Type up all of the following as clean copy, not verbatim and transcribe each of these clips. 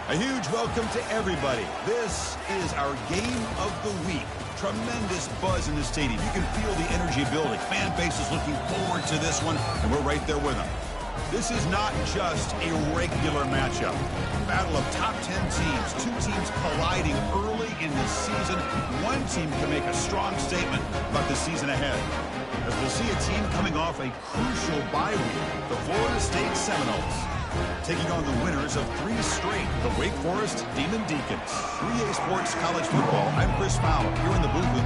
A huge welcome to everybody. This is our game of the week. Tremendous buzz in the stadium. You can feel the energy building. Fan base is looking forward to this one, and we're right there with them. This is not just a regular matchup. Battle of top 10 teams. Two teams colliding early in the season. One team can make a strong statement about the season ahead. As we'll see a team coming off a crucial bye week, the Florida State Seminoles, taking on the winners of 3 straight, the Wake Forest Demon Deacons. 3A Sports College Football. I'm Chris Fowler, here in the booth with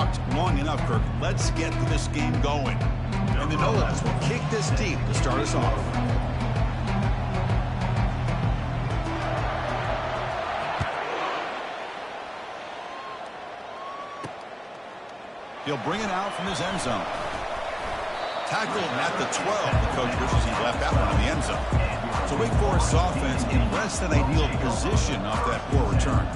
talked long enough, Kirk. Let's get this game going. And the Noles will kick this deep to start us off. He'll bring it out from his end zone. Tackled at the 12. The coach wishes he left that one in the end zone. So Wake Forest's offense in less than ideal position off that poor return.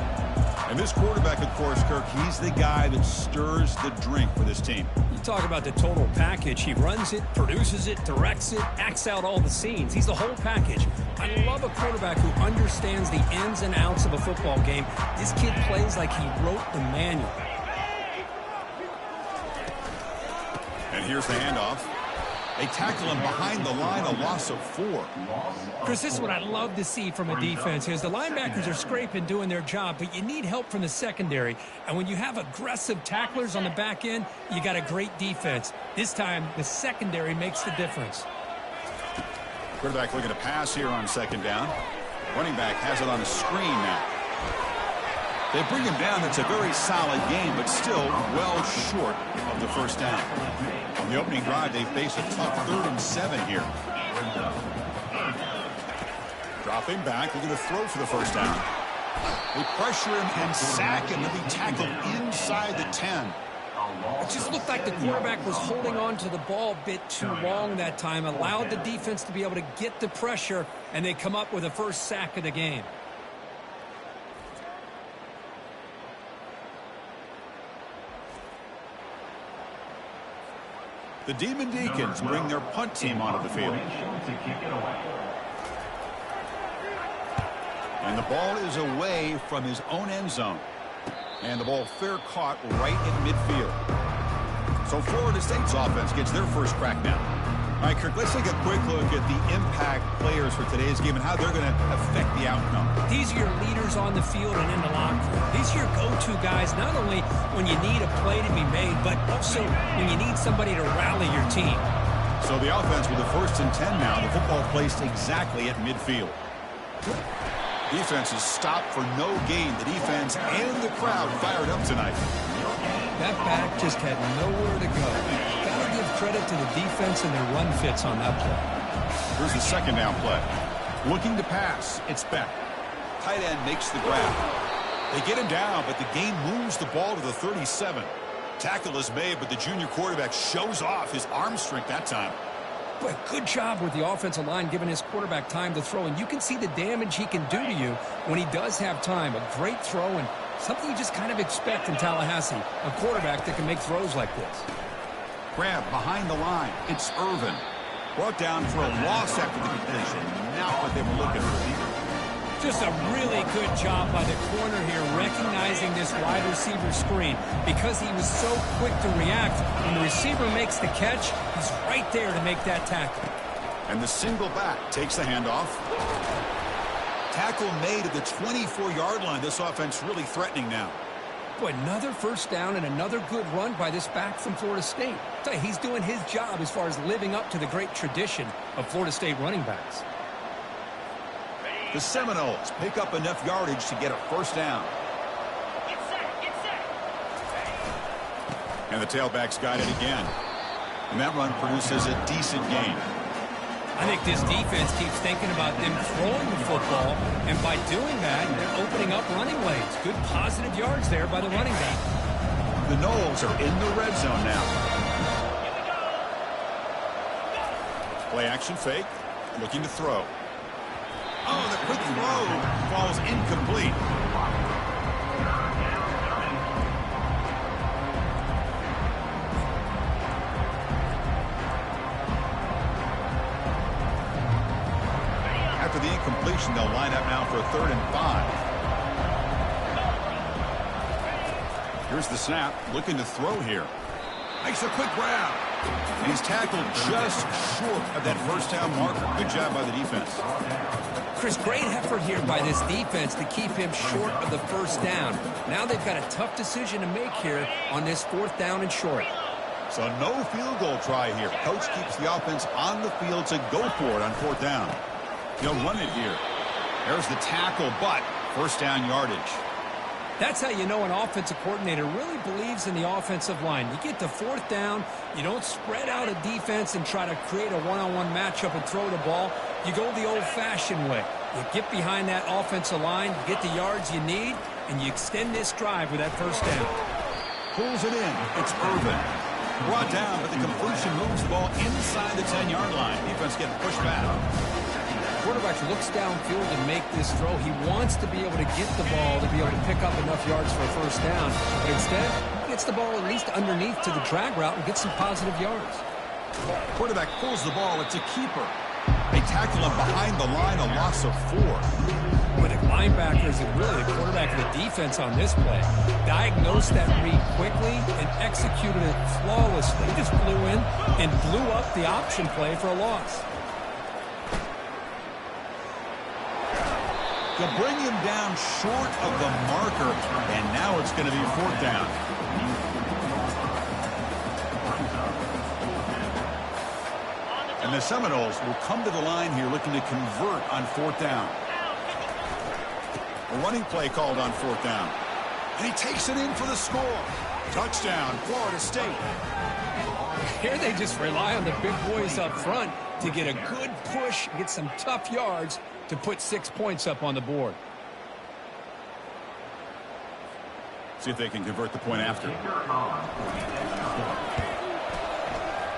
And this quarterback, of course, Kirk, he's the guy that stirs the drink for this team. You talk about the total package. He runs it, produces it, directs it, acts out all the scenes. He's the whole package. I love a quarterback who understands the ins and outs of a football game. This kid plays like he wrote the manual. And here's the handoff. They tackle him behind the line, a loss of 4. Chris, this is what I love to see from a defense. Is the linebackers are scraping, doing their job, but you need help from the secondary. And when you have aggressive tacklers on the back end, you got a great defense. This time, the secondary makes the difference. Quarterback looking to pass here on second down. Running back has it on the screen now. They bring him down. It's a very solid game, but still well short of the first down. On the opening drive, they face a tough 3rd and 7 here. Dropping back, looking to throw for the first down. They pressure him and sack him. He'll be tackled inside the 10. It just looked like the quarterback was holding on to the ball a bit too long that time, allowed the defense to be able to get the pressure, and they come up with the first sack of the game. The Demon Deacons bring their punt team onto the field. And the ball is away from his own end zone. And the ball fair caught right in midfield. So Florida State's offense gets their first crack now. All right, Kirk, let's take a quick look at the impact players for today's game and how they're going to affect the outcome. These are your leaders on the field and in the locker room. These are your go-to guys, not only when you need a play to be made, but also when you need somebody to rally your team. So the offense with the 1st and 10 now, the football placed exactly at midfield. Defense is stopped for no gain. The defense and the crowd fired up tonight. That back just had nowhere to go. Got to give credit to the defense and their run fits on that play. Here's the second down play. Looking to pass. It's Beck. Tight end makes the grab. They get him down, but the game moves the ball to the 37. Tackle is made, but the junior quarterback shows off his arm strength that time. But good job with the offensive line giving his quarterback time to throw. And you can see the damage he can do to you when he does have time. A great throw and something you just kind of expect in Tallahassee. A quarterback that can make throws like this. Grab behind the line. It's Irvin. Brought down for a loss after the completion. Not what they were looking for. Just a really good job by the corner here, recognizing this wide receiver screen. Because he was so quick to react, when the receiver makes the catch, he's right there to make that tackle. And the single back takes the handoff. Tackle made at the 24-yard line. This offense really threatening now. Boy, another first down and another good run by this back from Florida State. I tell you, he's doing his job as far as living up to the great tradition of Florida State running backs. The Seminoles pick up enough yardage to get a first down. Get set. And the tailbacks got it again. And that run produces a decent gain. I think this defense keeps thinking about them throwing the football, and by doing that, they're opening up running lanes. Good positive yards there by the running back. The Noles are in the red zone now. Play action fake, looking to throw. Oh, the quick throw falls incomplete. After the incompletion, they'll line up now for a 3rd and 5. Here's the snap, looking to throw here. Makes a quick grab. And he's tackled just short of that first down marker. Good job by the defense. Chris, great effort here by this defense to keep him short of the first down. Now they've got a tough decision to make here on this 4th down and short. So no field goal try here. Coach keeps the offense on the field to go for it on 4th down. He'll run it here. There's the tackle, but first down yardage. That's how you know an offensive coordinator really believes in the offensive line. You get to fourth down, you don't spread out a defense and try to create a one-on-one matchup and throw the ball. You go the old-fashioned way. You get behind that offensive line, you get the yards you need, and you extend this drive with that first down. Pulls it in. It's Irvin. Brought down, but the completion moves the ball inside the 10-yard line. Defense getting pushed back. Quarterback looks downfield to make this throw. He wants to be able to get the ball to be able to pick up enough yards for a first down. But instead, he gets the ball at least underneath to the drag route and gets some positive yards. Quarterback pulls the ball. It's a keeper. They tackle him behind the line, a loss of 4. But the linebackers and really the quarterback of the defense on this play diagnosed that read quickly and executed it flawlessly. He just flew in and blew up the option play for a loss. To bring him down short of the marker, and now it's going to be fourth down. And the Seminoles will come to the line here looking to convert on fourth down. A running play called on fourth down. And he takes it in for the score. Touchdown, Florida State. Here they just rely on the big boys up front to get a good push, get some tough yards to put 6 points up on the board. See if they can convert the point after.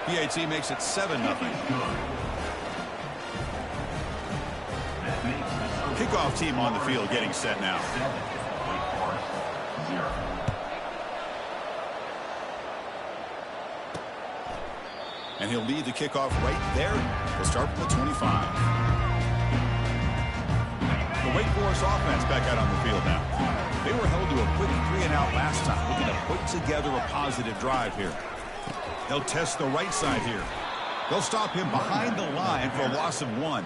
PAT makes it 7-0. Kickoff team on the field getting set now. And he'll lead the kickoff right there to start from the 25. The Wake Forest offense back out on the field now. They were held to a quick 3-and-out last time, looking to put together a positive drive here. They'll test the right side here. They'll stop him behind the line for a loss of 1.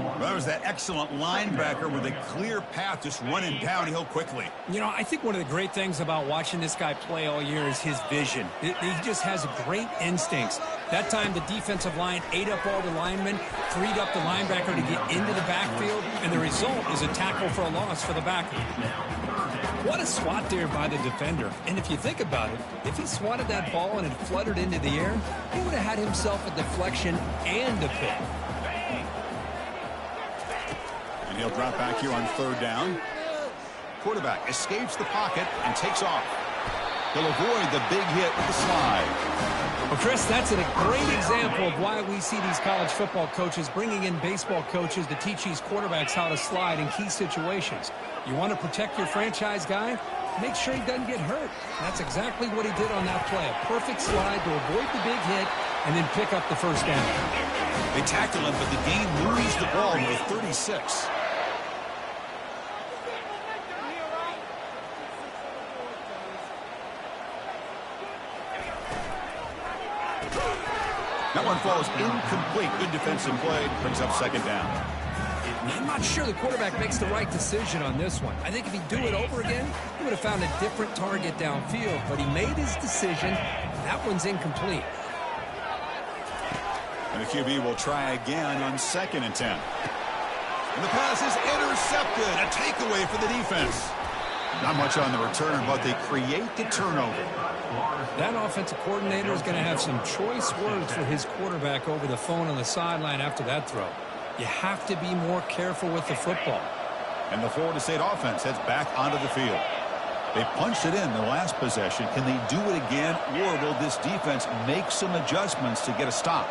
Well, that was that excellent linebacker with a clear path just running downhill quickly. You know, I think one of the great things about watching this guy play all year is his vision. He just has great instincts. That time the defensive line ate up all the linemen, freed up the linebacker to get into the backfield, and the result is a tackle for a loss for the backer. What a swat there by the defender. And if you think about it, if he swatted that ball and it fluttered into the air, he would have had himself a deflection and a pick. And he'll drop back here on third down. Quarterback escapes the pocket and takes off. He'll avoid the big hit with the slide. Well, Chris, that's a great example of why we see these college football coaches bringing in baseball coaches to teach these quarterbacks how to slide in key situations. You want to protect your franchise guy? Make sure he doesn't get hurt. That's exactly what he did on that play. A perfect slide to avoid the big hit and then pick up the first down. They tackle him, but the game moves the ball to the 36. That one falls incomplete. Good defensive play. Brings up second down. I'm not sure the quarterback makes the right decision on this one. I think if he'd do it over again, he would have found a different target downfield. But he made his decision. That one's incomplete. And the QB will try again on 2nd and 10. And the pass is intercepted. A takeaway for the defense. Not much on the return, but they create the turnover. That offensive coordinator is going to have some choice words for his quarterback over the phone on the sideline after that throw. You have to be more careful with the football. And the Florida State offense heads back onto the field. They punched it in the last possession. Can they do it again, or will this defense make some adjustments to get a stop?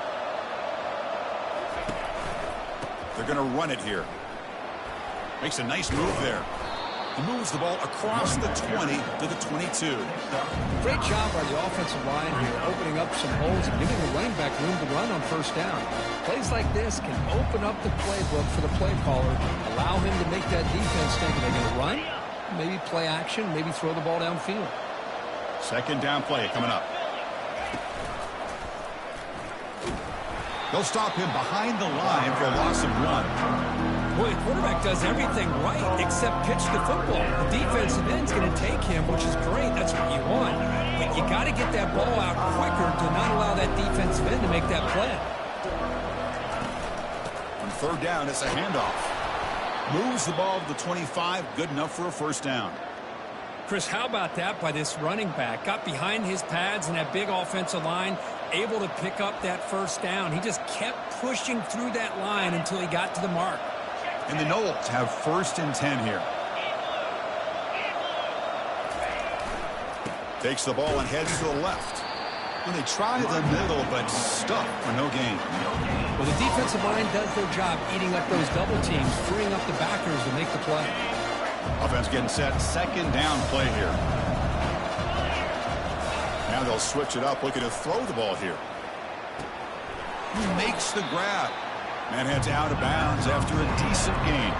They're going to run it here. Makes a nice move there. He moves the ball across the 20 to the 22. Great job by the offensive line here, opening up some holes and giving the running back room to run on first down. Plays like this can open up the playbook for the play caller, allow him to make that defense think, are they going to run? Maybe play action, maybe throw the ball downfield. Second down play coming up. They'll stop him behind the line for a loss of 1. Boy, the quarterback does everything right except pitch the football. The defensive end's going to take him, which is great. That's what you want. But you got to get that ball out quicker to not allow that defensive end to make that play. On third down, it's a handoff. Moves the ball to the 25. Good enough for a first down. Chris, how about that by this running back? Got behind his pads and that big offensive line, able to pick up that first down. He just kept pushing through that line until he got to the mark. And the Knowles have 1st and 10 here. Takes the ball and heads to the left. And they try the middle, but stuck for no gain. Well, the defensive line does their job eating up those double teams, freeing up the backers to make the play. Offense getting set. 2nd down play here. Now they'll switch it up, looking to throw the ball here. He makes the grab. Man heads out of bounds after a decent gain.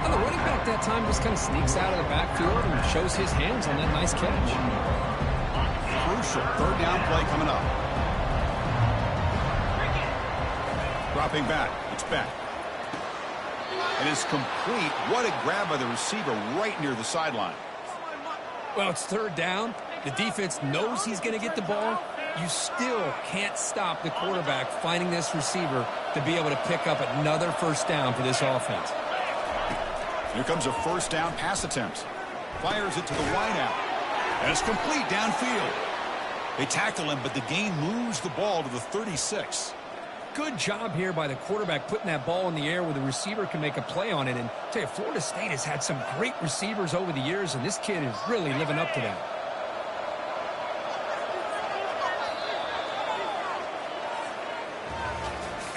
Well, the running back that time just kind of sneaks out of the backfield and shows his hands on that nice catch. Crucial 3rd down play coming up. Dropping back. It's back. And it's complete. What a grab by the receiver right near the sideline. Well, it's 3rd down. The defense knows he's going to get the ball. You still can't stop the quarterback finding this receiver to be able to pick up another 1st down for this offense. Here comes a 1st down pass attempt. Fires it to the wideout. And it's complete downfield. They tackle him, but the gain moves the ball to the 36. Good job here by the quarterback putting that ball in the air where the receiver can make a play on it. And I tell you, Florida State has had some great receivers over the years, and this kid is really living up to that.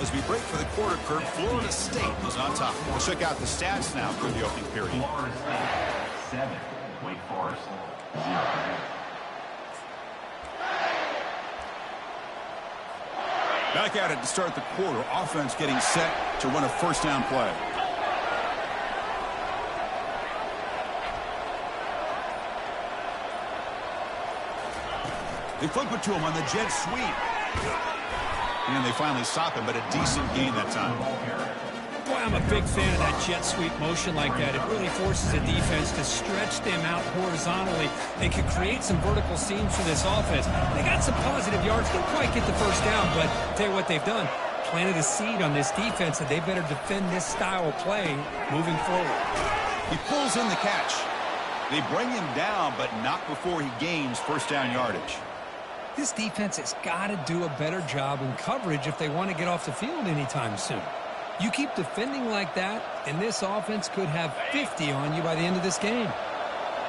As we break for the quarter, Kurt, Florida State is on top. We'll check out the stats now for the opening period. Florida State 7, Wake Forest 0. Back at it to start the quarter. Offense getting set to run a 1st down play. They flip it to him on the jet sweep. And they finally stop him, but a decent gain that time. Boy, I'm a big fan of that jet sweep motion like that. It really forces a defense to stretch them out horizontally and can create some vertical seams for this offense. They got some positive yards. Didn't quite get the 1st down, but I'll tell you what they've done. Planted a seed on this defense that they better defend this style of play moving forward. He pulls in the catch. They bring him down, but not before he gains 1st down yardage. This defense has got to do a better job in coverage if they want to get off the field anytime soon. You keep defending like that, and this offense could have 50 on you by the end of this game.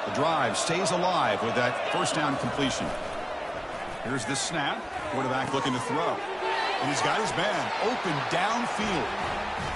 The drive stays alive with that 1st down completion. Here's the snap. Quarterback looking to throw. And he's got his man open downfield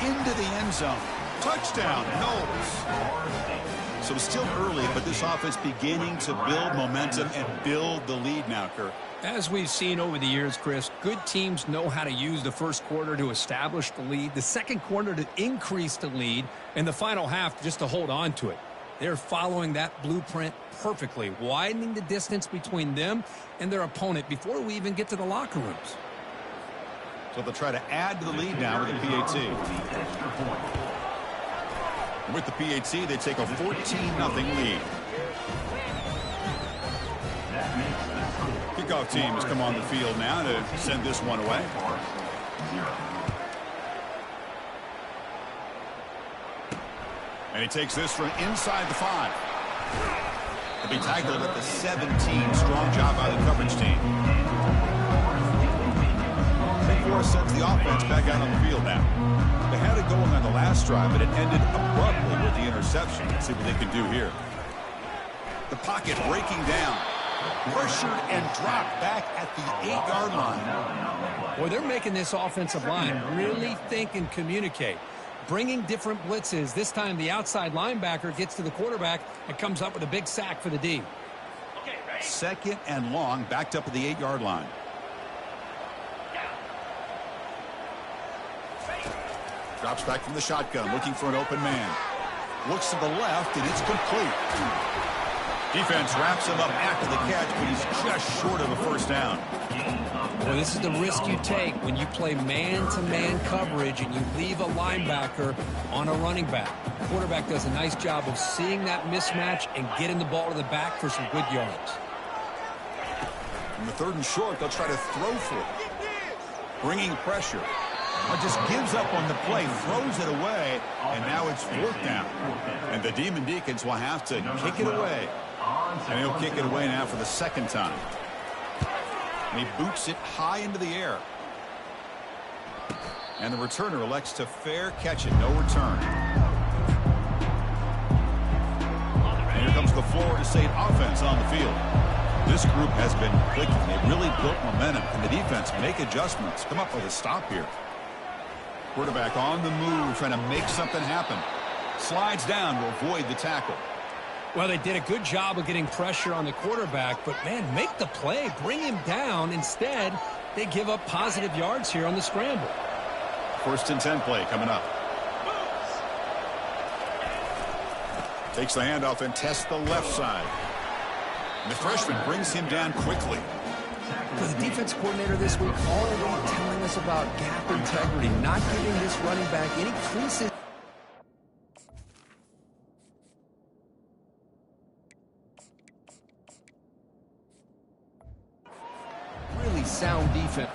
into the end zone. Touchdown, Knowles. So still early, but this offense beginning to build momentum and build the lead now, Kirk. As we've seen over the years, Chris, good teams know how to use the 1st quarter to establish the lead, the 2nd quarter to increase the lead, and the final half just to hold on to it. They're following that blueprint perfectly, widening the distance between them and their opponent before we even get to the locker rooms. So they'll try to add to the lead now with the PAT. With the PAT, they take a 14-0 lead. Kickoff team has come on the field now to send this one away. And he takes this from inside the 5. He'll be tackled at the 17. Strong job by the coverage team. Force sends the offense back out on the field now. They had it going on the last drive, but it ended abruptly with the interception. Let's see what they can do here. The pocket breaking down. Pressured and dropped back at the 8-yard line. Boy, they're making this offensive line really think and communicate. Bringing different blitzes. This time the outside linebacker gets to the quarterback and comes up with a big sack for the D. 2nd and long, backed up at the 8-yard line. Drops back from the shotgun, looking for an open man. Looks to the left, and it's complete. Defense wraps him up after the catch, but he's just short of a 1st down. Well, this is the risk you take when you play man-to-man coverage and you leave a linebacker on a running back. The quarterback does a nice job of seeing that mismatch and getting the ball to the back for some good yards. In the 3rd and short, they'll try to throw for it. Bringing pressure. But just gives up on the play, throws it away, and now it's 4th down. And the Demon Deacons will have to kick it away. And he'll kick it away now for the second time. And he boots it high into the air. And the returner elects to fair catch it. No return. And here comes the Florida State offense on the field. This group has been clicking. They've really built momentum. And the defense make adjustments. Come up with a stop here. Quarterback on the move, trying to make something happen. Slides down to avoid the tackle. Well, they did a good job of getting pressure on the quarterback, but, man, make the play. Bring him down. Instead, they give up positive yards here on the scramble. 1st and 10 play coming up. Takes the handoff and tests the left side. And the freshman brings him down quickly. For the defense coordinator this week, already telling us about gap integrity, not giving this running back any creases. Really sound defense.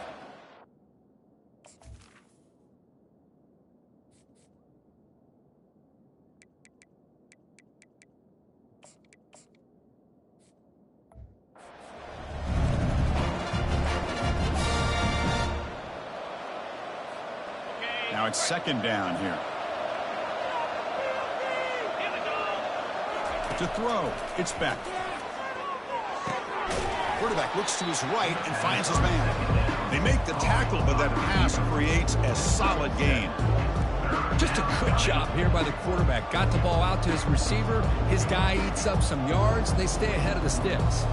Now it's 2nd down here. To throw. It's back. Quarterback looks to his right and finds his man. They make the tackle, but that pass creates a solid gain. Just a good job here by the quarterback. Got the ball out to his receiver. His guy eats up some yards, and they stay ahead of the sticks.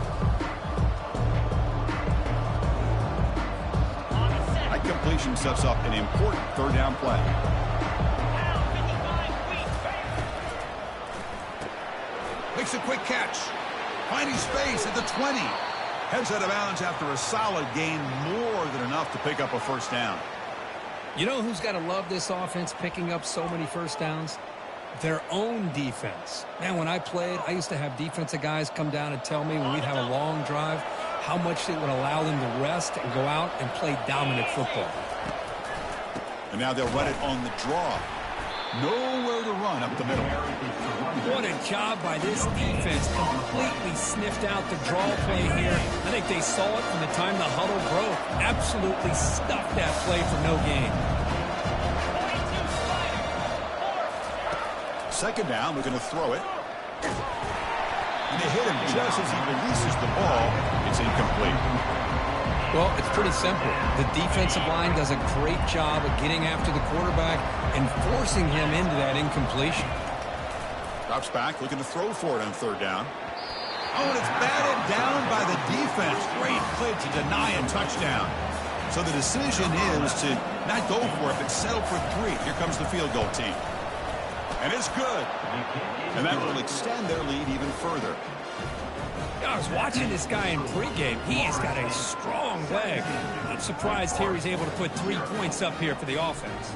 Completion sets up an important 3rd down play. Makes a quick catch. Finding space at the 20. Heads out of bounds after a solid gain, more than enough to pick up a 1st down. You know who's got to love this offense picking up so many 1st downs? Their own defense. Man, when I played, I used to have defensive guys come down and tell me when we'd have a long drive how much it would allow them to rest and go out and play dominant football. And now they'll run it on the draw. Nowhere to run up the middle. What a job by this defense. Completely sniffed out the draw play here. I think they saw it from the time the huddle broke. Absolutely stuffed that play for no gain. 2nd down, we're going to throw it. And they hit him just as he releases the ball. It's incomplete. Well, it's pretty simple. The defensive line does a great job of getting after the quarterback and forcing him into that incompletion. Drops back, looking to throw for it on 3rd down. Oh, and it's batted down by the defense. Great play to deny a touchdown. So the decision is to not go for it, but settle for 3. Here comes the field goal team. And it's good. And that will extend their lead even further. I was watching this guy in pregame. He's got a strong leg. I'm surprised here he's able to put 3 points up here for the offense.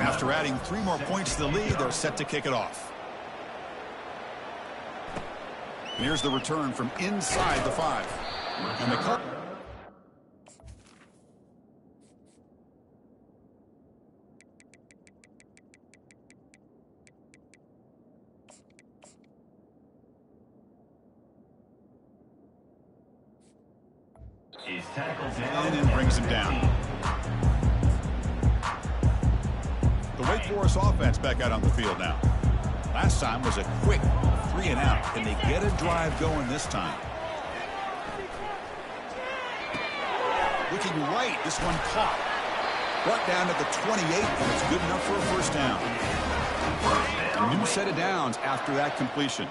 After adding 3 more points to the lead, they're set to kick it off. And here's the return from inside the 5. And the cut. And then brings him down. The Wake Forest offense back out on the field now. Last time was a quick 3 and out. Can they get a drive going this time? Looking right, this one caught. Brought down at the 28, and it's good enough for a 1st down. A new set of downs after that completion.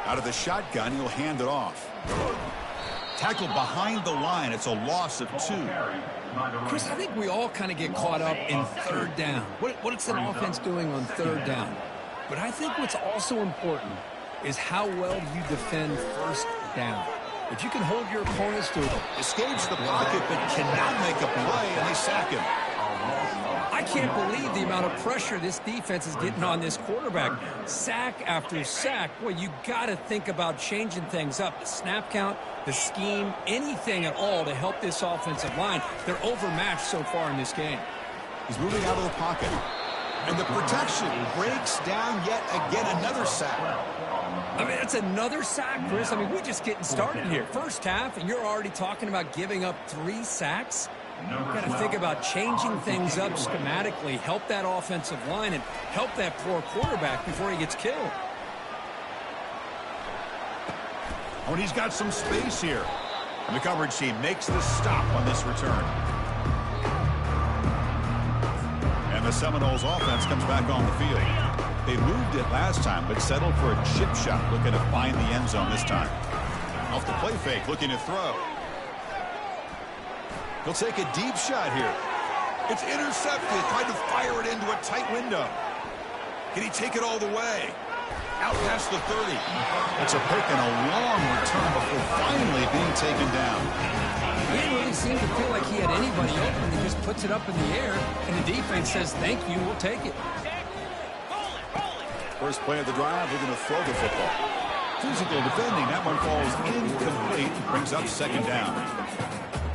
Out of the shotgun, he'll hand it off. Tackled behind the line. It's a loss of 2. Chris, I think we all kind of get caught up in 3rd down. What's an offense doing on 3rd down? But I think what's also important is how well you defend 1st down. If you can hold your opponents to it. Escapes the pocket, but cannot make a play, and they sack him. I can't believe the amount of pressure this defense is getting on this quarterback. Sack after sack. Well, you got to think about changing things up. The snap count, the scheme, anything at all to help this offensive line. They're overmatched so far in this game. He's moving out of the pocket. And the protection breaks down yet again, another sack. I mean, it's another sack, Chris. I mean, we're just getting started here. First half, and you're already talking about giving up 3 sacks? You've got to think about changing things up schematically, help that offensive line, and help that poor quarterback before he gets killed. Oh, and he's got some space here. And the coverage team makes the stop on this return. And the Seminoles offense comes back on the field. They moved it last time, but settled for a chip shot, looking to find the end zone this time. Off the play fake, looking to throw. He'll take a deep shot here. It's intercepted, tried to fire it into a tight window. Can he take it all the way? Out past the 30. It's a pick and a long return before finally being taken down. He didn't really seem to feel like he had anybody open. He just puts it up in the air, and the defense says, thank you, we'll take it. First play of the drive, we're going to throw the football. Physical defending, that one falls incomplete, brings up second down.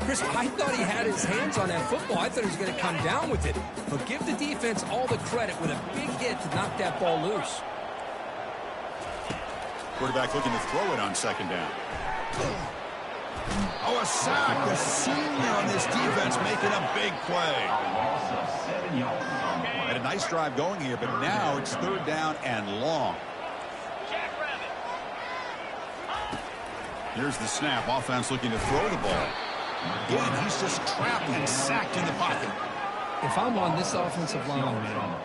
Chris, I thought he had his hands on that football. I thought he was going to come down with it. But give the defense all the credit with a big hit to knock that ball loose. Quarterback looking to throw it on second down. Oh, a sack. The senior on this defense making a big play. Had a nice drive going here, but now it's third down and long. Here's the snap. Offense looking to throw the ball. Again, he's just trapped and sacked in the pocket. If I'm on this offensive line, man,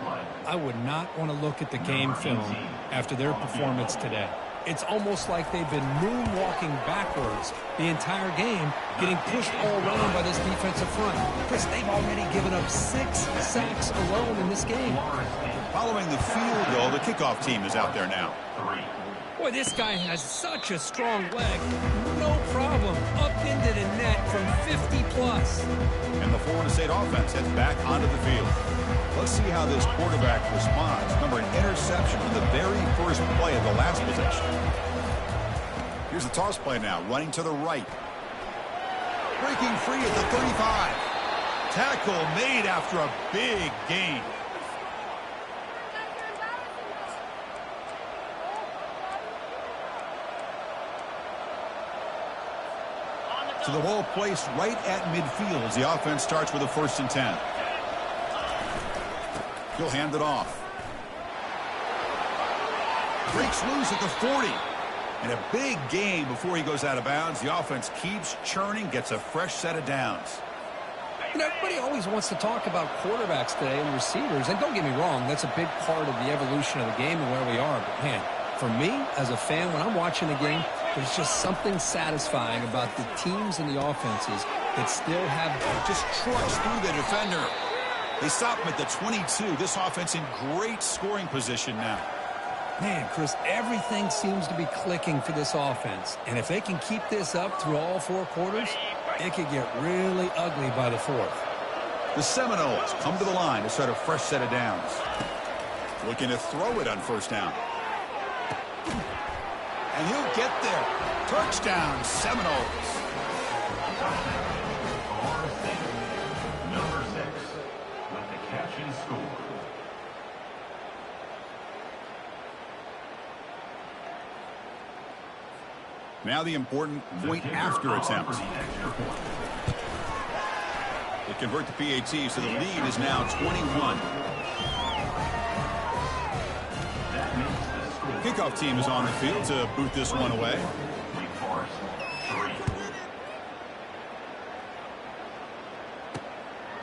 I would not want to look at the game film after their performance today. It's almost like they've been moonwalking backwards the entire game, getting pushed all around by this defensive front. Chris, they've already given up 6 sacks alone in this game. Following the field goal, the kickoff team is out there now. Boy, this guy has such a strong leg. No problem. Up into the net from 50+. And the Florida State offense heads back onto the field. Let's see how this quarterback responds. Remember, an interception on the very first play of the last possession. Here's the toss play now, running to the right. Breaking free at the 35. Tackle made after a big gain. So the ball placed right at midfield as the offense starts with a 1st and 10. He'll hand it off. Breaks loose at the 40. And a big gain before he goes out of bounds. The offense keeps churning, gets a fresh set of downs. You know, everybody always wants to talk about quarterbacks today and receivers. And don't get me wrong, that's a big part of the evolution of the game and where we are. But, man, for me, as a fan, when I'm watching the game, there's just something satisfying about the teams and the offenses that still have just trucks through the defender. They stop him at the 22. This offense in great scoring position now. Man, Chris, everything seems to be clicking for this offense. And if they can keep this up through all 4 quarters, it could get really ugly by the 4th. The Seminoles come to the line to start a fresh set of downs. Looking to throw it on 1st down. And he'll get there. Touchdown, Seminoles. Number 6 with the catch and score. Now the important point after attempt. They convert the PAT, so the lead is now 21. Kickoff team is on the field to boot this one away.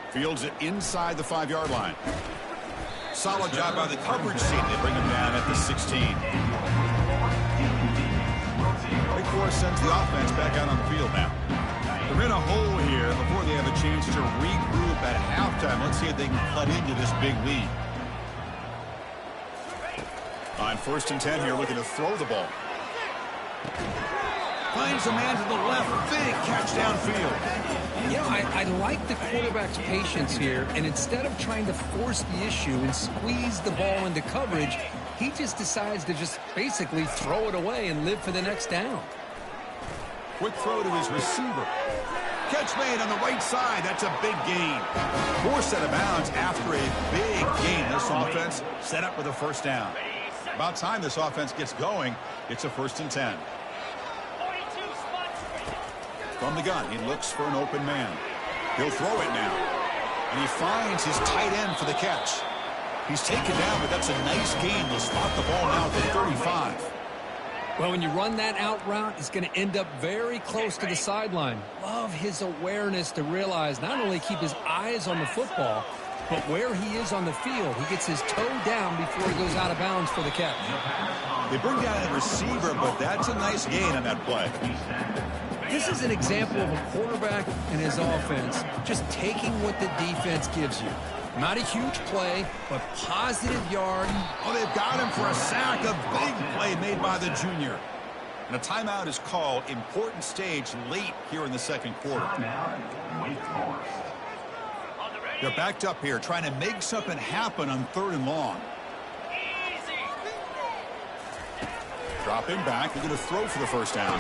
Fields it inside the 5-yard line. Solid job by the coverage team. They bring him down at the 16. Big Force sends the offense back out on the field now. They're in a hole here before they have a chance to regroup at halftime. Let's see if they can cut into this big lead. On 1st and 10 here, looking to throw the ball. Finds a man to the left. Big catch downfield. You know, I like the quarterback's patience here, and instead of trying to force the issue and squeeze the ball into coverage, he just decides to just basically throw it away and live for the next down. Quick throw to his receiver. Catch made on the right side. That's a big gain. Forced out of bounds after a big gain. This offense set up with a first down. About time this offense gets going. It's a 1st and 10. 42 spots. From the gun, he looks for an open man. He'll throw it now. And he finds his tight end for the catch. He's taken down, but that's a nice gain. He'll spot the ball now at the 35. Well, when you run that out route, it's going to end up very close to the sideline. Love his awareness to realize not only keep his eyes on the football, but where he is on the field. He gets his toe down before he goes out of bounds for the catch. They bring down the receiver, but that's a nice gain on that play. This is an example of a quarterback and his offense just taking what the defense gives you. Not a huge play, but positive yard. Oh, they've got him for a sack. A big play made by the junior. And a timeout is called. Important stage late here in the second quarter. They're backed up here trying to make something happen on 3rd and long. Dropping back. They're going to throw for the first down.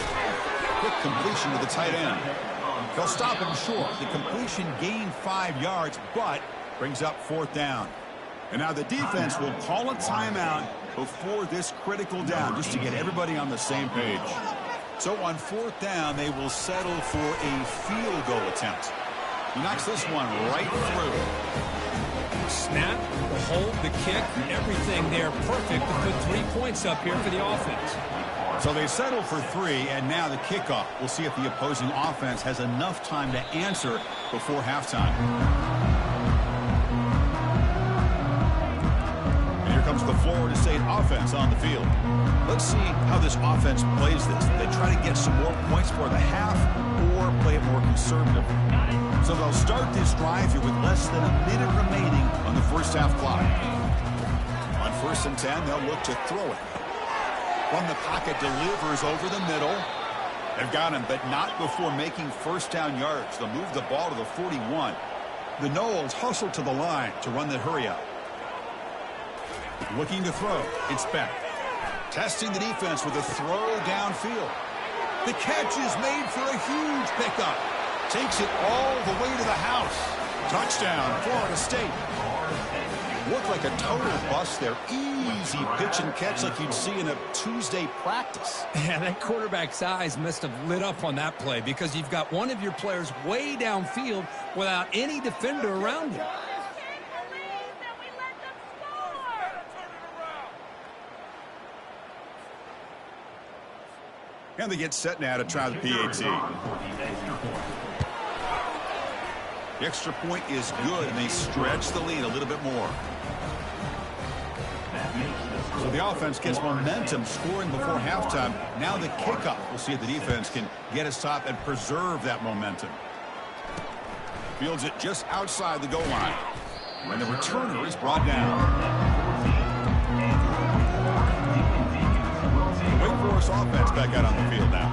Quick completion to the tight end. They'll stop him short. The completion gained 5 yards, but brings up 4th down. And now the defense will call a timeout before this critical down, just to get everybody on the same page. So on 4th down, they will settle for a field goal attempt. He knocks this one right through. Snap, the hold, the kick, everything there perfect to put 3 points up here for the offense. So they settle for 3, and now the kickoff. We'll see if the opposing offense has enough time to answer before halftime. And here comes the Florida State offense on the field. Let's see how this offense plays this. They try to get some more points for the half or play it more conservative. So they'll start this drive here with less than a minute remaining on the first half clock. On 1st and 10, they'll look to throw it. From the pocket, delivers over the middle. They've got him, but not before making first down yards. They'll move the ball to the 41. The Noles hustle to the line to run the hurry up. Looking to throw. It's Beck. Testing the defense with a throw downfield. The catch is made for a huge pickup. Takes it all the way to the house. Touchdown, Florida State. Looked like a total bust there. Easy pitch and catch like you'd see in a Tuesday practice. Yeah, that quarterback's eyes must have lit up on that play because you've got one of your players way downfield without any defender around him. And they get set now to try the PAT. The extra point is good, and they stretch the lead a little bit more. So the offense gets momentum, scoring before halftime. Now the kickoff. We'll see if the defense can get a stop and preserve that momentum. Fields it just outside the goal line. And the returner is brought down. Wake Forest offense back out on the field now.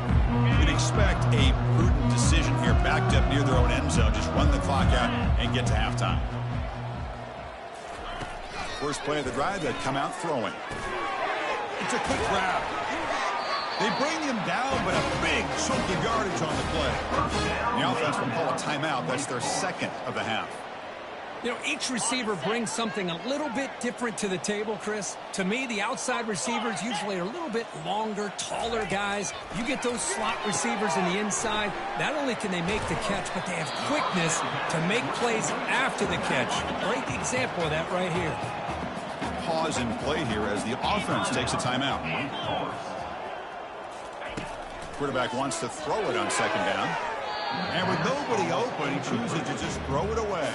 We'd expect a prudent decision here, backed up near their own end zone. Just run the clock out and get to halftime. First play of the drive, they come out throwing. It's a quick grab. They bring him down, but a big chunk of yardage on the play. The offense will call a timeout. That's their 2nd of the half. You know, each receiver brings something a little bit different to the table, Chris. To me, the outside receivers usually are a little bit longer, taller guys. You get those slot receivers in the inside, not only can they make the catch, but they have quickness to make plays after the catch. Great example of that right here. Pause and play here as the offense takes a timeout. Quarterback wants to throw it on 2nd down. And with nobody open, he chooses to just throw it away.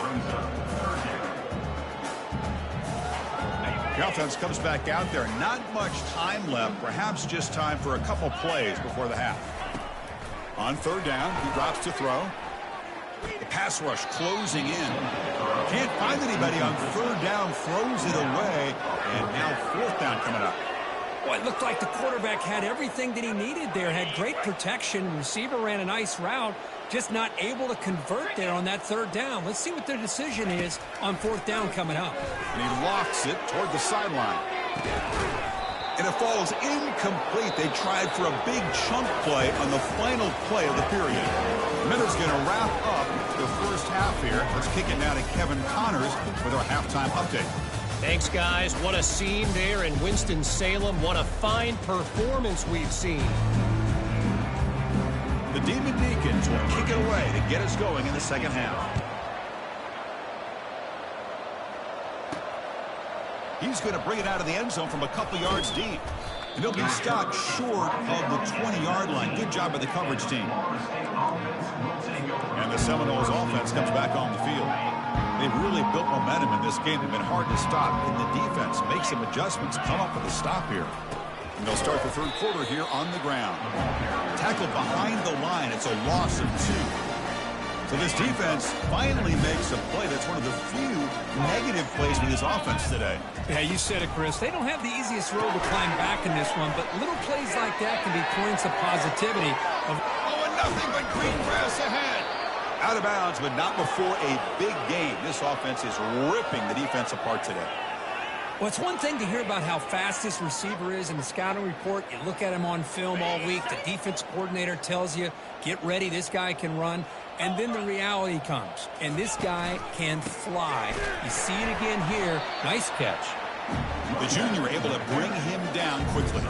The offense comes back out there. Not much time left. Perhaps just time for a couple plays before the half. On 3rd down, he drops to throw. The pass rush closing in. Can't find anybody on 3rd down. Throws it away. And now 4th down coming up. Well, it looked like the quarterback had everything that he needed there. Had great protection. Receiver ran a nice route. Just not able to convert there on that 3rd down. Let's see what their decision is on 4th down coming up. And he locks it toward the sideline. And a falls incomplete. They tried for a big chunk play on the final play of the period. Miller's going to wrap up the first half here. Let's kick it now to Kevin Connors with our halftime update. Thanks, guys. What a scene there in Winston-Salem. What a fine performance we've seen. The Demon Deacons will kick it away to get us going in the second half. He's going to bring it out of the end zone from a couple yards deep. And he'll be stopped short of the 20-yard line. Good job by the coverage team. And the Seminoles offense comes back on the field. They've really built momentum in this game. They've been hard to stop. And the defense makes some adjustments, come up with a stop here. And they'll start the third quarter here on the ground. Tackled behind the line. It's a loss of 2. So this defense finally makes a play. That's one of the few negative plays with his offense today. Yeah, you said it, Chris. They don't have the easiest road to climb back in this one, but little plays like that can be points of positivity. And nothing but green grass ahead. Out of bounds, but not before a big game. This offense is ripping the defense apart today. Well, it's one thing to hear about how fast this receiver is in the scouting report. You look at him on film all week. The defense coordinator tells you, get ready, this guy can run. And then the reality comes, and this guy can fly. You see it again here. Nice catch. The junior able to bring him down quickly.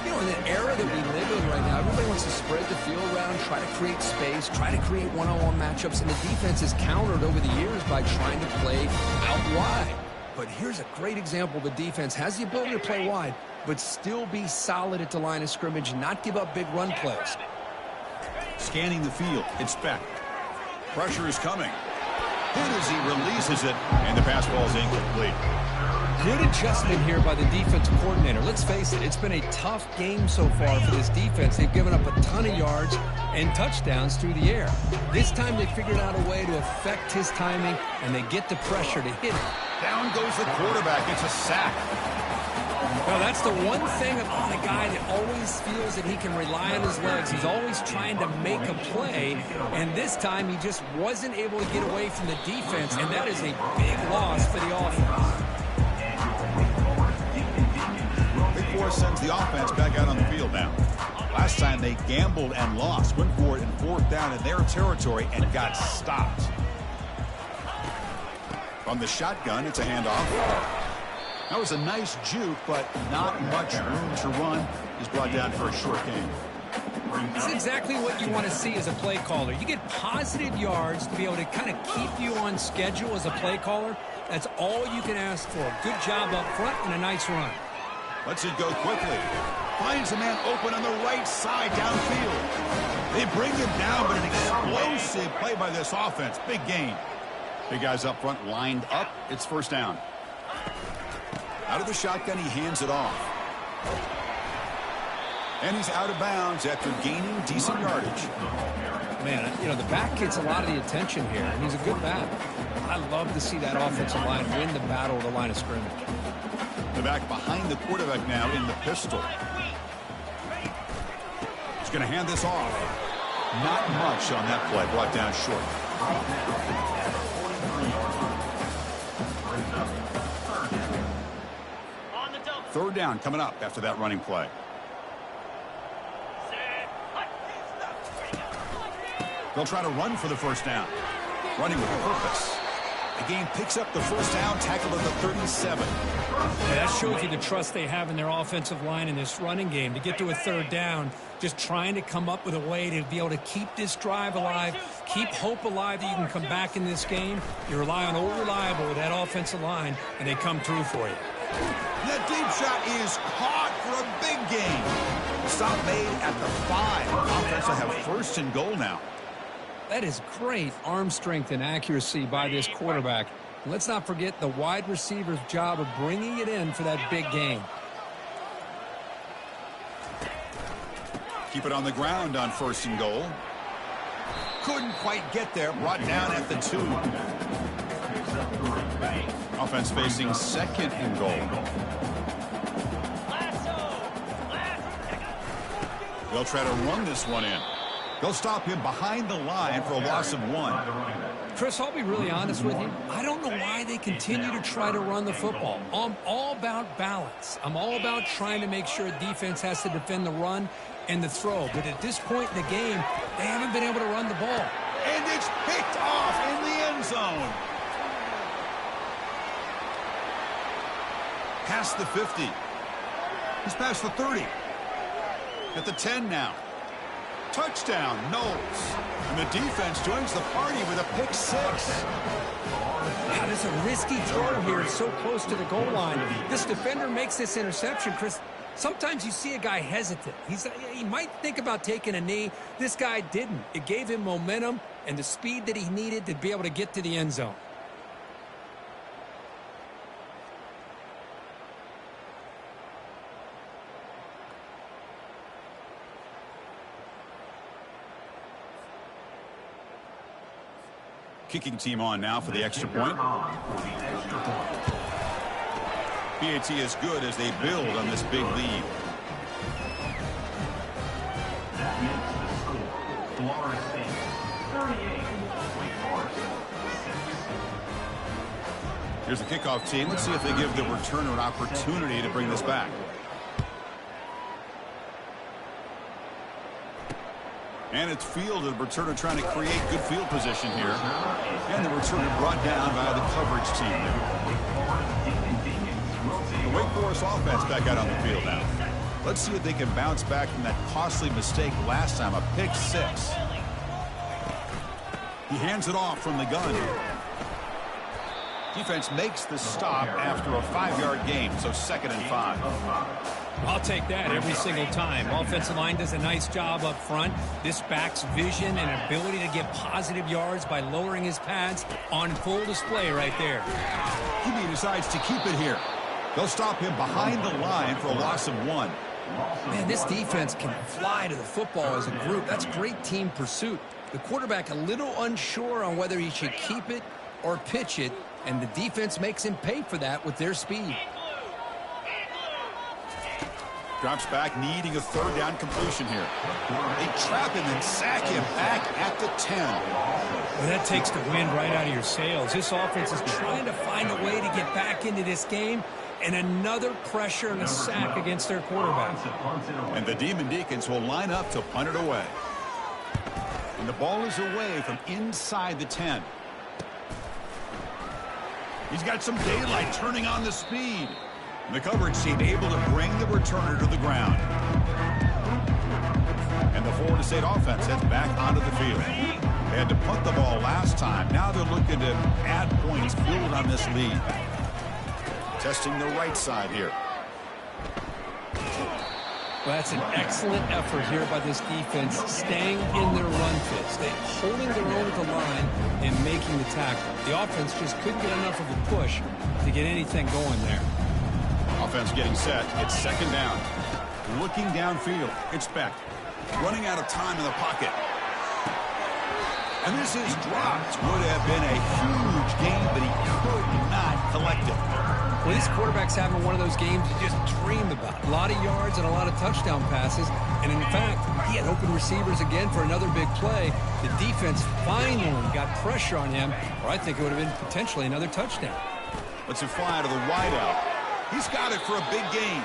You know, in the era that we live in right now, everybody wants to spread the field around, try to create space, try to create one-on-one matchups, and the defense is countered over the years by trying to play out wide. But here's a great example. The defense has the ability to play wide, but still be solid at the line of scrimmage and not give up big run plays. Scanning the field, inspect. Pressure is coming. Hit as he releases it, and the pass ball is incomplete. Good adjustment here by the defense coordinator. Let's face it, it's been a tough game so far for this defense. They've given up a ton of yards and touchdowns through the air. This time they figured out a way to affect his timing, and they get the pressure to hit him. Down goes the quarterback. It's a sack. Well, that's the one thing about a guy that always feels that he can rely on his legs. He's always trying to make a play, and this time he just wasn't able to get away from the defense, and that is a big loss for the offense. Big Four sends the offense back out on the field now. Last time they gambled and lost, went for it in 4th down in their territory and got stopped. From the shotgun, it's a handoff. That was a nice juke, but not much room to run. He's brought down for a short gain. This is exactly what you want to see as a play caller. You get positive yards to be able to kind of keep you on schedule as a play caller. That's all you can ask for. Good job up front and a nice run. Lets it go quickly. Finds a man open on the right side downfield. They bring him down, but an explosive play by this offense. Big gain. Big guys up front lined up. It's 1st down. Out of the shotgun, he hands it off. And he's out of bounds after gaining decent yardage. Man, you know, the back gets a lot of the attention here, and he's a good back. I love to see that offensive line win the battle of the line of scrimmage. The back behind the quarterback now in the pistol. He's going to hand this off. Not much on that play. Brought down short. 3rd down coming up after that running play. They'll try to run for the 1st down. Running with purpose. The game picks up the 1st down, tackled at the 37. Yeah, that shows you the trust they have in their offensive line in this running game. To get to a 3rd down, just trying to come up with a way to be able to keep this drive alive, keep hope alive that you can come back in this game. You rely on Old Reliable with that offensive line, and they come through for you. That deep shot is caught for a big gain. Stop made at the 5. Offense will have 1st and goal now. That is great arm strength and accuracy by this quarterback. Let's not forget the wide receiver's job of bringing it in for that big gain. Keep it on the ground on 1st and goal. Couldn't quite get there. Brought down at the 2. Offense facing 2nd and goal. They'll try to run this one in. They'll stop him behind the line for a loss of 1. Chris, I'll be really honest with you. I don't know why they continue to try to run the football. I'm all about balance. I'm all about trying to make sure a defense has to defend the run and the throw. But at this point in the game, they haven't been able to run the ball. And it's picked off in the end zone. Past the 50. He's past the 30. At the 10 now. Touchdown, Knowles. And the defense joins the party with a pick 6. That is a risky throw here. It's so close to the goal line. This defender makes this interception, Chris. Sometimes you see a guy hesitant. He might think about taking a knee. This guy didn't. It gave him momentum and the speed that he needed to be able to get to the end zone. Kicking team on now for the extra point. PAT is good as they build on this big lead. That makes the score. Florida State 38, Wake Forest 6. Here's the kickoff team. Let's see if they give the returner an opportunity to bring this back. And it's fielded. The returner trying to create good field position here. And the returner brought down by the coverage team there. The Wake Forest offense back out on the field now. Let's see if they can bounce back from that costly mistake last time, a pick 6. He hands it off from the gun. Defense makes the stop after a 5-yard gain, so 2nd and 5. I'll take that every single time. Offensive line does a nice job up front. This back's vision and ability to get positive yards by lowering his pads on full display right there. He decides to keep it here. They'll stop him behind the line for a loss of 1. Man, this defense can fly to the football as a group. That's great team pursuit. The quarterback a little unsure on whether he should keep it or pitch it, and the defense makes him pay for that with their speed. Drops back, needing a 3rd down completion here. They trap him and sack him back at the 10. Well, that takes the wind right out of your sails. This offense is trying to find a way to get back into this game, and another pressure and a sack against their quarterback. And the Demon Deacons will line up to punt it away. And the ball is away from inside the 10. He's got some daylight turning on the speed. And the coverage team able to bring the returner to the ground. And the Florida State offense heads back onto the field. They had to punt the ball last time. Now they're looking to add points, build on this lead. Testing the right side here. Well, that's an excellent effort here by this defense, staying in their run fit, holding their own at the line and making the tackle. The offense just couldn't get enough of a push to get anything going there. Offense getting set. It's 2nd down. Looking downfield. It's Beck. Running out of time in the pocket. And this is dropped. Would have been a huge gain, but he could not collect it. Well, this quarterback's having one of those games you just dream about. A lot of yards and a lot of touchdown passes. And in fact, he had open receivers again for another big play. The defense finally got pressure on him, or I think it would have been potentially another touchdown. Let's it fly to the wideout. He's got it for a big gain.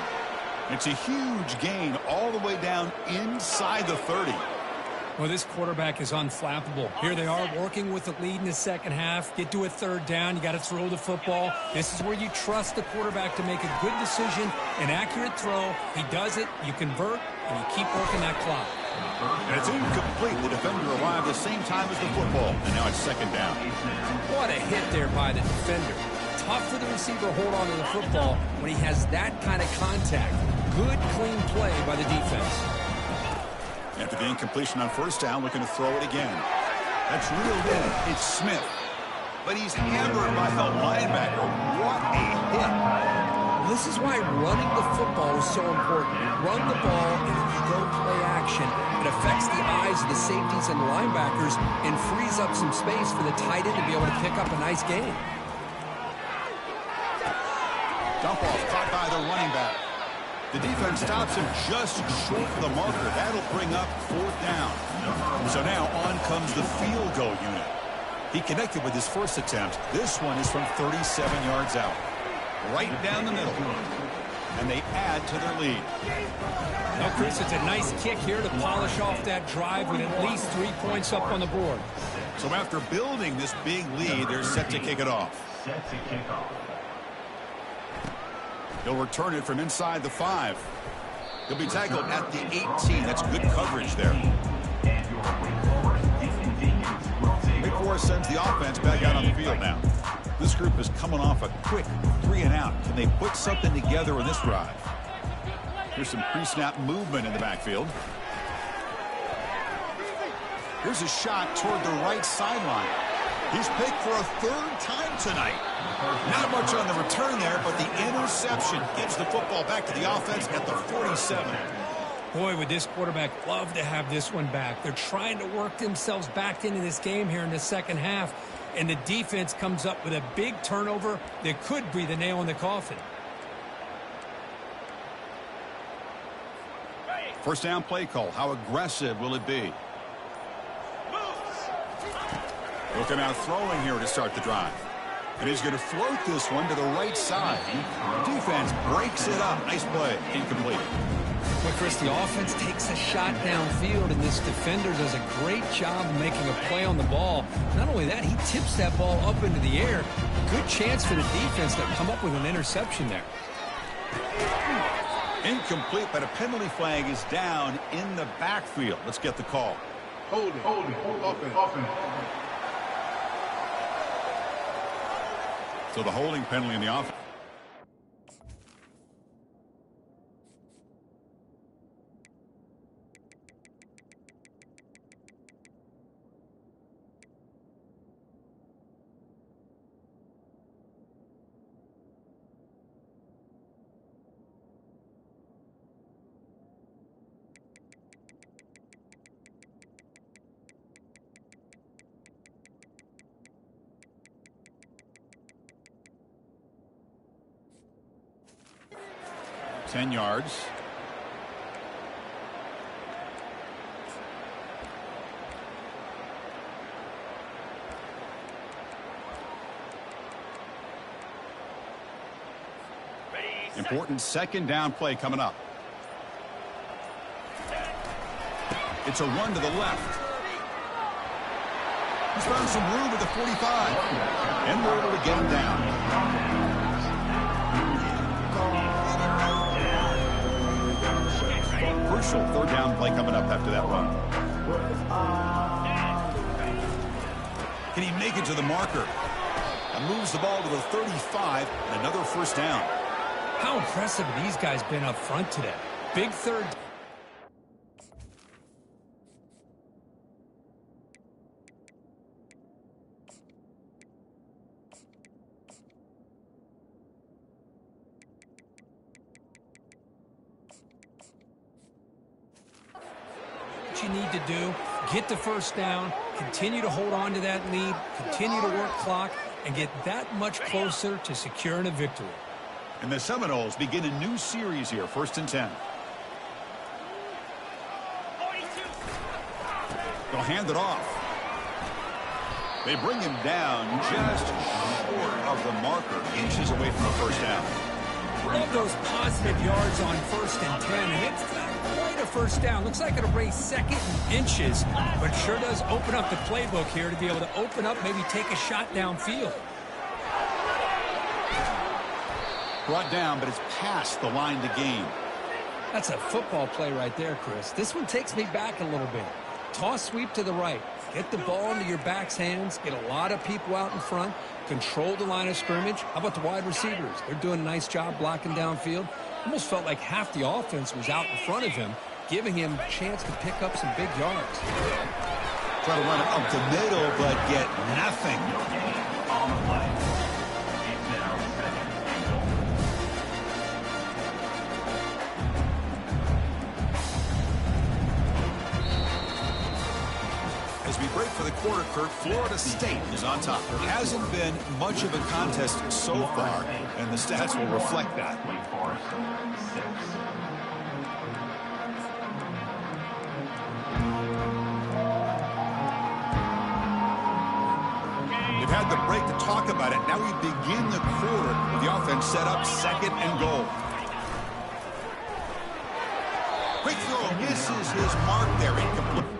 It's a huge gain all the way down inside the 30. Well, this quarterback is unflappable. Here they are working with the lead in the second half. Get to a 3rd down. You got to throw the football. This is where you trust the quarterback to make a good decision, an accurate throw. He does it, you convert, and you keep working that clock. And it's incomplete. The defender arrived the same time as the football, and now it's 2nd down. What a hit there by the defender. Tough for the receiver to hold on to the football when he has that kind of contact. Good, clean play by the defense. After the incompletion on 1st down, looking to throw it again. That's reeled in. It's Smith. But he's hammered by the linebacker. What a hit. This is why running the football is so important. Run the ball, and if you go play action, it affects the eyes of the safeties and the linebackers and frees up some space for the tight end to be able to pick up a nice gain. Dump off caught by the running back. The defense stops him just short of the marker. That'll bring up 4th down. So now on comes the field goal unit. He connected with his first attempt. This one is from 37 yards out. Right down the middle. And they add to their lead. Now, Chris, it's a nice kick here to polish off that drive with at least 3 points up on the board. So after building this big lead, they're set to kick it off. Set to kick off. He'll return it from inside the 5. He'll be tackled at the 18. That's good coverage there. And your Wake Forest inconvenience will take Wake Forest sends the offense back out on the field now. This group is coming off a quick 3 and out. Can they put something together in this drive? Here's some pre-snap movement in the backfield. Here's a shot toward the right sideline. He's picked for a 3rd time tonight. Not much on the return there, but the interception gives the football back to the offense at the 47. Boy, would this quarterback love to have this one back. They're trying to work themselves back into this game here in the second half, and the defense comes up with a big turnover that could be the nail in the coffin. First down play call. How aggressive will it be? Looking out throwing here to start the drive. And he's going to float this one to the right side. Defense breaks it up. Nice play. Incomplete. But Chris, the offense takes a shot downfield, and this defender does a great job of making a play on the ball. Not only that, he tips that ball up into the air. Good chance for the defense to come up with an interception there. Incomplete, but a penalty flag is down in the backfield. Let's get the call. Holding. Offense. So the holding penalty in the offense. Ten yards. Important second down play coming up. It's a run to the left. He's found some room at the 45. And we're able to get him down. Crucial 3rd down play coming up after that run. Can he make it to the marker? And moves the ball to the 35 and another first down. How impressive have these guys been up front today? Big third. What you need to do, get the first down, continue to hold on to that lead, continue to work clock, and get that much closer to securing a victory. And the Seminoles begin a new series here, 1st and 10. They'll hand it off. They bring him down just short of the marker, inches away from the first down. Love those positive yards on 1st and 10, and it's not quite a first down. Looks like it'll raise 2nd and inches, but sure does open up the playbook here to be able to open up, maybe take a shot downfield. Brought down, but it's past the line to gain. That's a football play right there, Chris. This one takes me back a little bit. Toss sweep to the right. Get the ball into your back's hands. Get a lot of people out in front. Control the line of scrimmage. How about the wide receivers? They're doing a nice job blocking downfield. Almost felt like half the offense was out in front of him, giving him a chance to pick up some big yards. Try to run it up the middle, but get nothing. on the play. It's now 2nd and goal. As we break for the quarter, Kurt, Florida State is on top. There hasn't been much of a contest so far, and the stats will reflect that. Wake Forest 6. had the break to talk about it. Now we begin the quarter with the offense set up, 2nd and goal. Quick throw misses his mark there. Incomplete.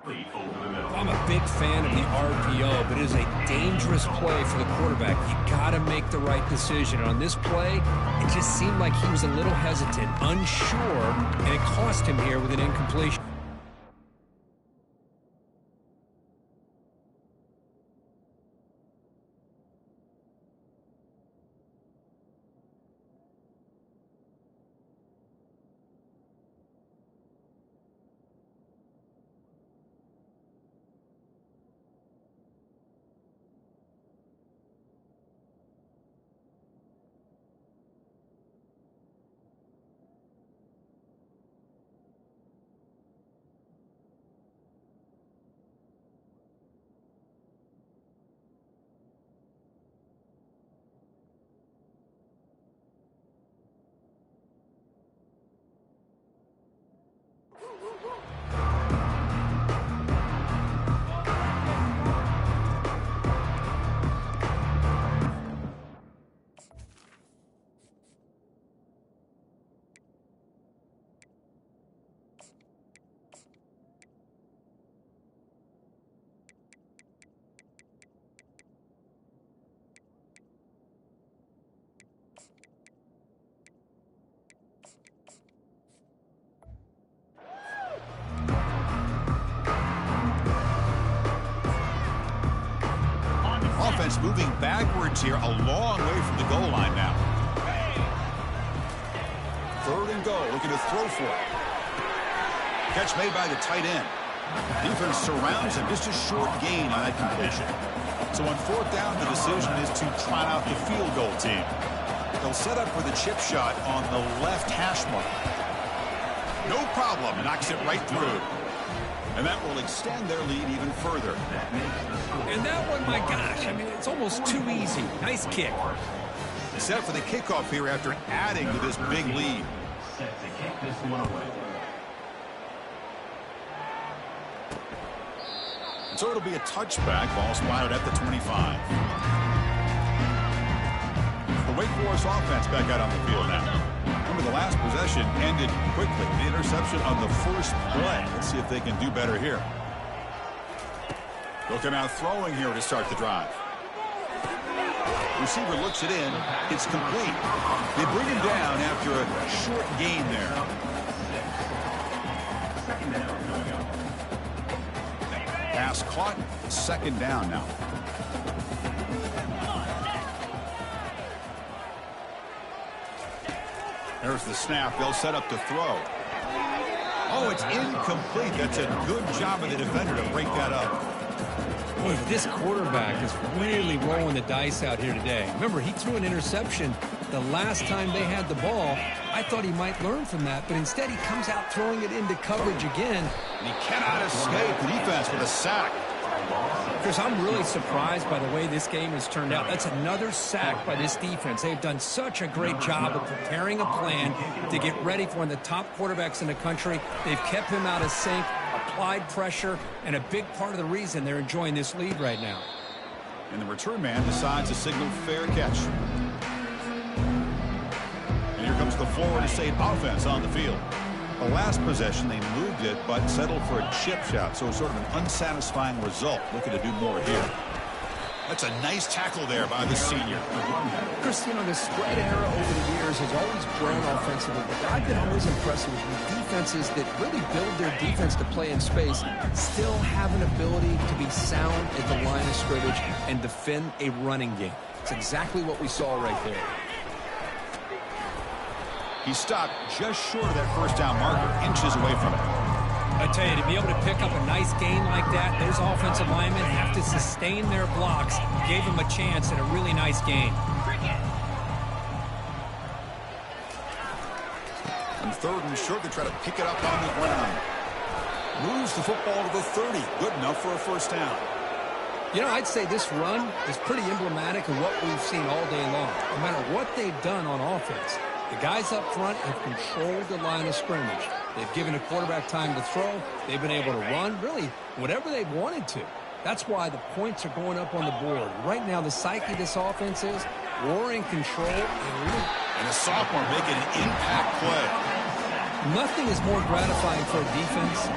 I'm a big fan of the RPO, but it is a dangerous play for the quarterback. You got to make the right decision. On this play, it just seemed like he was a little hesitant, unsure, and it cost him here with an incompletion. moving backwards here, a long way from the goal line now. 3rd and goal, looking to throw for it. Catch made by the tight end. Defense surrounds him, just a short gain on that completion. So on 4th down, the decision is to trot out the field goal team. They'll set up for the chip shot on the left hash mark. No problem, knocks it right through. And that will extend their lead even further. And that one, my gosh, I mean, it's almost too easy. Nice kick. Set for the kickoff here after adding to this big lead. Set to kick this one away. And so it'll be a touchback. Ball spotted at the 25. The Wake Forest offense back out on the field now. Remember, the last possession ended quickly. The interception on the first play. Let's see if they can do better here. They'll come out throwing here to start the drive. Receiver looks it in. It's complete. They bring him down after a short gain there. Pass caught. 2nd down now. There's the snap. They'll set up to throw. Oh, it's incomplete. That's a good job of the defender to break that up. Boy, this quarterback is really rolling the dice out here today. Remember, he threw an interception the last time they had the ball. I thought he might learn from that, but instead he comes out throwing it into coverage again. And he cannot escape the defense with a sack. Chris, I'm really surprised by the way this game has turned out. That's another sack by this defense. They've done such a great job of preparing a plan to get ready for one of the top quarterbacks in the country. They've kept him out of sync, applied pressure, and a big part of the reason they're enjoying this lead right now. And the return man decides to signal fair catch. And here comes the Florida State offense on the field. The last possession, they moved it, but settled for a chip shot, so sort of an unsatisfying result. Looking to do more here. That's a nice tackle there by the senior. Chris, you know, the spread era over the years has always grown offensively, but I've been always impressed with defenses that really build their defense to play in space, still have an ability to be sound at the line of scrimmage and defend a running game. It's exactly what we saw right there. He stopped just short of that 1st down marker, inches away from it. I tell you, to be able to pick up a nice gain like that, those offensive linemen have to sustain their blocks. Gave him a chance at a really nice gain. On 3rd and short, they try to pick it up on the ground. Moves the football to the 30. Good enough for a 1st down. You know, I'd say this run is pretty emblematic of what we've seen all day long. No matter what they've done on offense, the guys up front have controlled the line of scrimmage. They've given the quarterback time to throw. They've been able to run, really, whatever they've wanted to. That's why the points are going up on the board. Right now, the psyche of this offense is we're in control. And a sophomore making an impact play. Nothing is more gratifying for a defense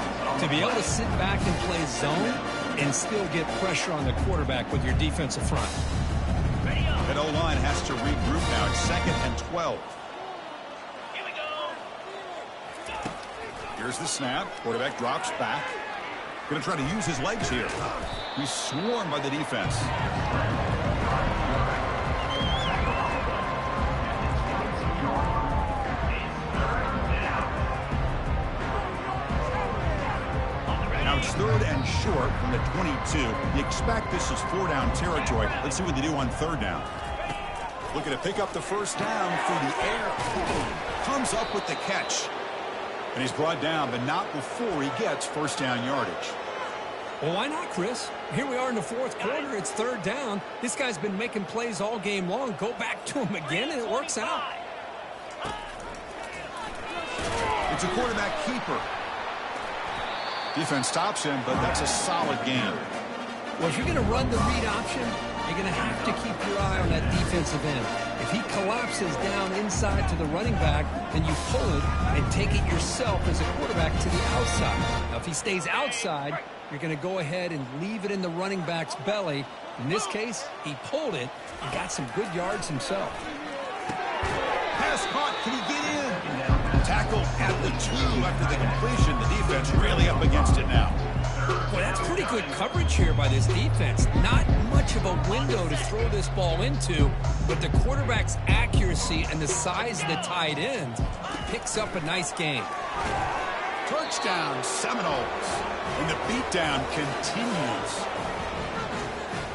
to be able to sit back and play zone and still get pressure on the quarterback with your defensive front. That O-line has to regroup now. It's 2nd and 12. Here's the snap. Quarterback drops back. Going to try to use his legs here. He's swarmed by the defense. Now it's 3rd and short from the 22. You expect this is 4-down territory. Let's see what they do on 3rd down. Looking to pick up the 1st down through the air. Comes up with the catch. And he's brought down, but not before he gets 1st down yardage. Well, why not, Chris? Here we are in the 4th quarter. It's 3rd down. This guy's been making plays all game long. Go back to him again, and it works out. It's a quarterback keeper. Defense stops him, but that's a solid game. Well, if you're going to run the read option, you're going to have to keep your eye on that defensive end. If he collapses down inside to the running back, then you pull it and take it yourself as a quarterback to the outside. Now, if he stays outside, you're going to go ahead and leave it in the running back's belly. In this case, he pulled it and got some good yards himself. Pass caught. Can he get in? Tackle at the 2 after the completion. The defense really up against it now. Boy, that's pretty good coverage here by this defense. Not much much of a window to throw this ball into, but the quarterback's accuracy and the size of the tight end picks up a nice game. Touchdown, Seminoles. And the beatdown continues.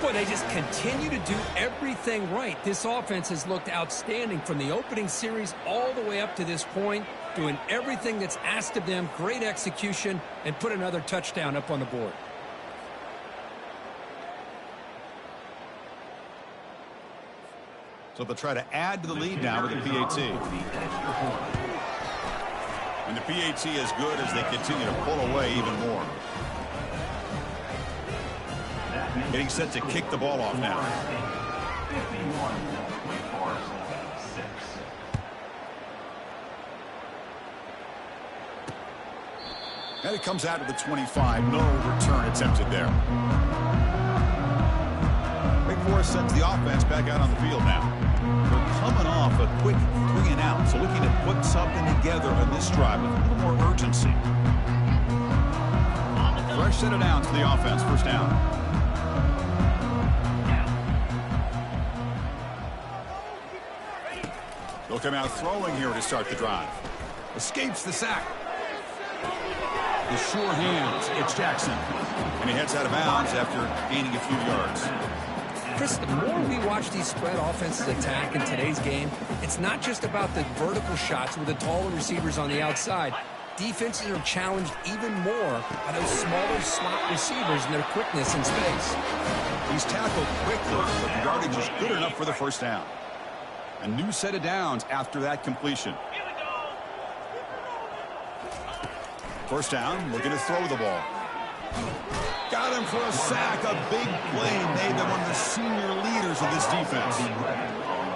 Boy, they just continue to do everything right. This offense has looked outstanding from the opening series all the way up to this point, doing everything that's asked of them, great execution, and put another touchdown up on the board. So they'll try to add to the lead now with the PAT. And the PAT is good as they continue to pull away even more. Getting set to kick the ball off now. And it comes out to the 25. No return attempted there. Wake Forest sends the offense back out on the field now. We're coming off a quick 3-and-out, so looking to put something together on this drive with a little more urgency. Fresh set of downs for the offense, first down. They'll come out throwing here to start the drive. Escapes the sack. The sure hands. It's Jackson. And he heads out of bounds after gaining a few yards. Chris, the more we watch these spread offenses attack in today's game, it's not just about the vertical shots with the taller receivers on the outside. Defenses are challenged even more by those smaller slot receivers and their quickness in space. He's tackled quickly, but the yardage is good enough for the first down. A new set of downs after that completion. First down, looking to throw the ball. Got him for a sack. A big play made them one of the senior leaders of this defense.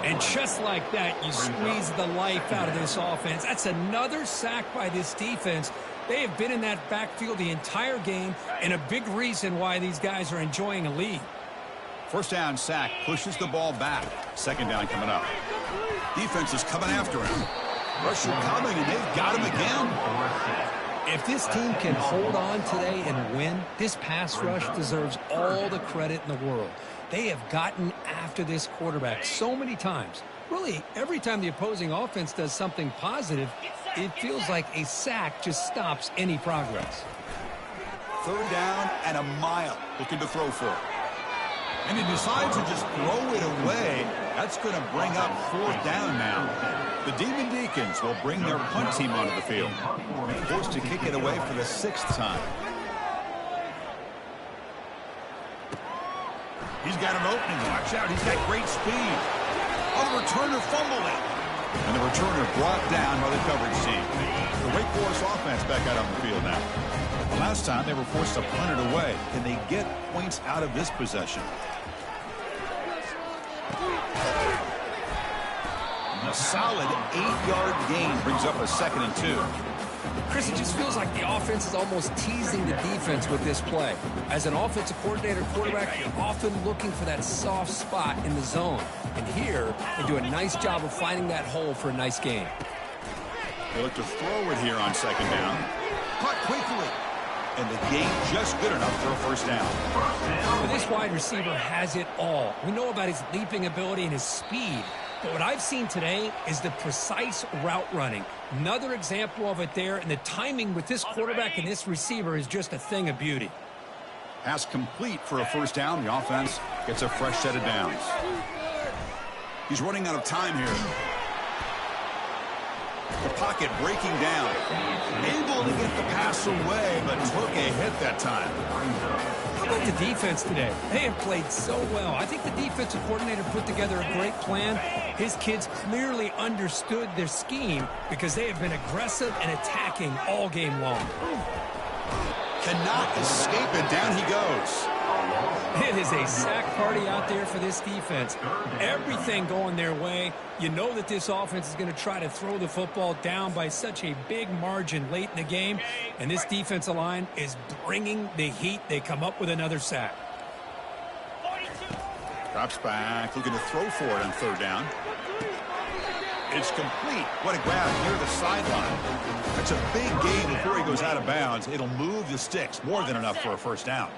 And just like that, you squeeze the life out of this offense. That's another sack by this defense. They have been in that backfield the entire game, and a big reason why these guys are enjoying a lead. First down sack pushes the ball back. Second down coming up. Defense is coming after him. Pressure coming, and they've got him again. If this team can hold on today and win, this pass rush deserves all the credit in the world. They have gotten after this quarterback so many times. Really, every time the opposing offense does something positive, it feels like a sack just stops any progress. Third down and a mile. Looking to throw for it. And he decides to just throw it away. That's going to bring up fourth down now. The Demon Deacons will bring their punt team onto the field. Forced to kick it away for the 6th time. He's got an opening. Watch out. He's got great speed. Oh, the returner fumbled it. And the returner brought down by the coverage team. The Wake Forest offense back out on the field now. The last time they were forced to punt it away. Can they get points out of this possession? A solid 8-yard gain brings up a 2nd and 2. Chris, it just feels like the offense is almost teasing the defense with this play. As an offensive coordinator quarterback, you're often looking for that soft spot in the zone. And here, they do a nice job of finding that hole for a nice gain. They look to throw it here on 2nd down. Caught quickly. And the gain just good enough for a first down. Well, this wide receiver has it all. We know about his leaping ability and his speed. But what I've seen today is the precise route running. Another example of it there, and the timing with this quarterback and this receiver is just a thing of beauty. Pass complete for a first down. The offense gets a fresh set of downs. He's running out of time here. The pocket breaking down. Able to get the pass away, but took a hit that time. How about the defense today? They have played so well. I think the defensive coordinator put together a great plan. His kids clearly understood their scheme because they have been aggressive and attacking all game long. Cannot escape it. Down he goes. It is a sack party out there for this defense. Everything going their way. You know that this offense is going to try to throw the football down by such a big margin late in the game. And this defensive line is bringing the heat. They come up with another sack. Drops back, looking to throw for it on 3rd down. It's complete. What a grab near the sideline. That's a big gain before he goes out of bounds. It'll move the sticks. More than enough for a first down.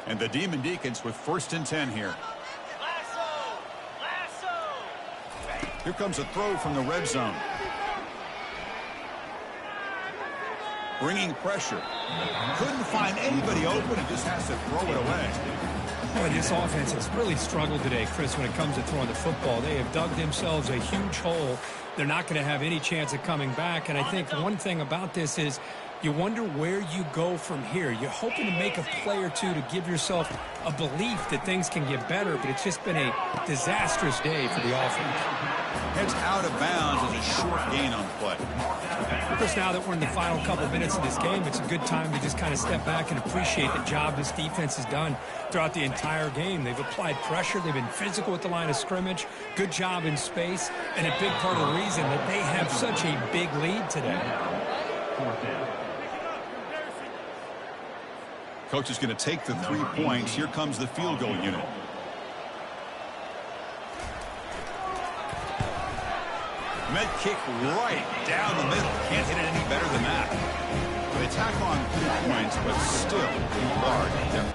And the Demon Deacons with 1st and 10 here. Here comes a throw from the red zone. Bringing pressure. Couldn't find anybody open and just has to throw it away. Boy, this offense has really struggled today, Chris, when it comes to throwing the football. They have dug themselves a huge hole. They're not going to have any chance of coming back. And I think one thing about this is you wonder where you go from here. You're hoping to make a play or two to give yourself a belief that things can get better, but it's just been a disastrous day for the offense. Heads out of bounds as a short gain on the play. Chris, now that we're in the final couple minutes of this game, it's a good time to just kind of step back and appreciate the job this defense has done throughout the entire game. They've applied pressure. They've been physical at the line of scrimmage. Good job in space. And a big part of the reason that they have such a big lead today. Coach is going to take the 3 points. Here comes the field goal unit. Med kick right down the middle. Can't hit it any better than that. They tack on 3 points, but still a large deficit.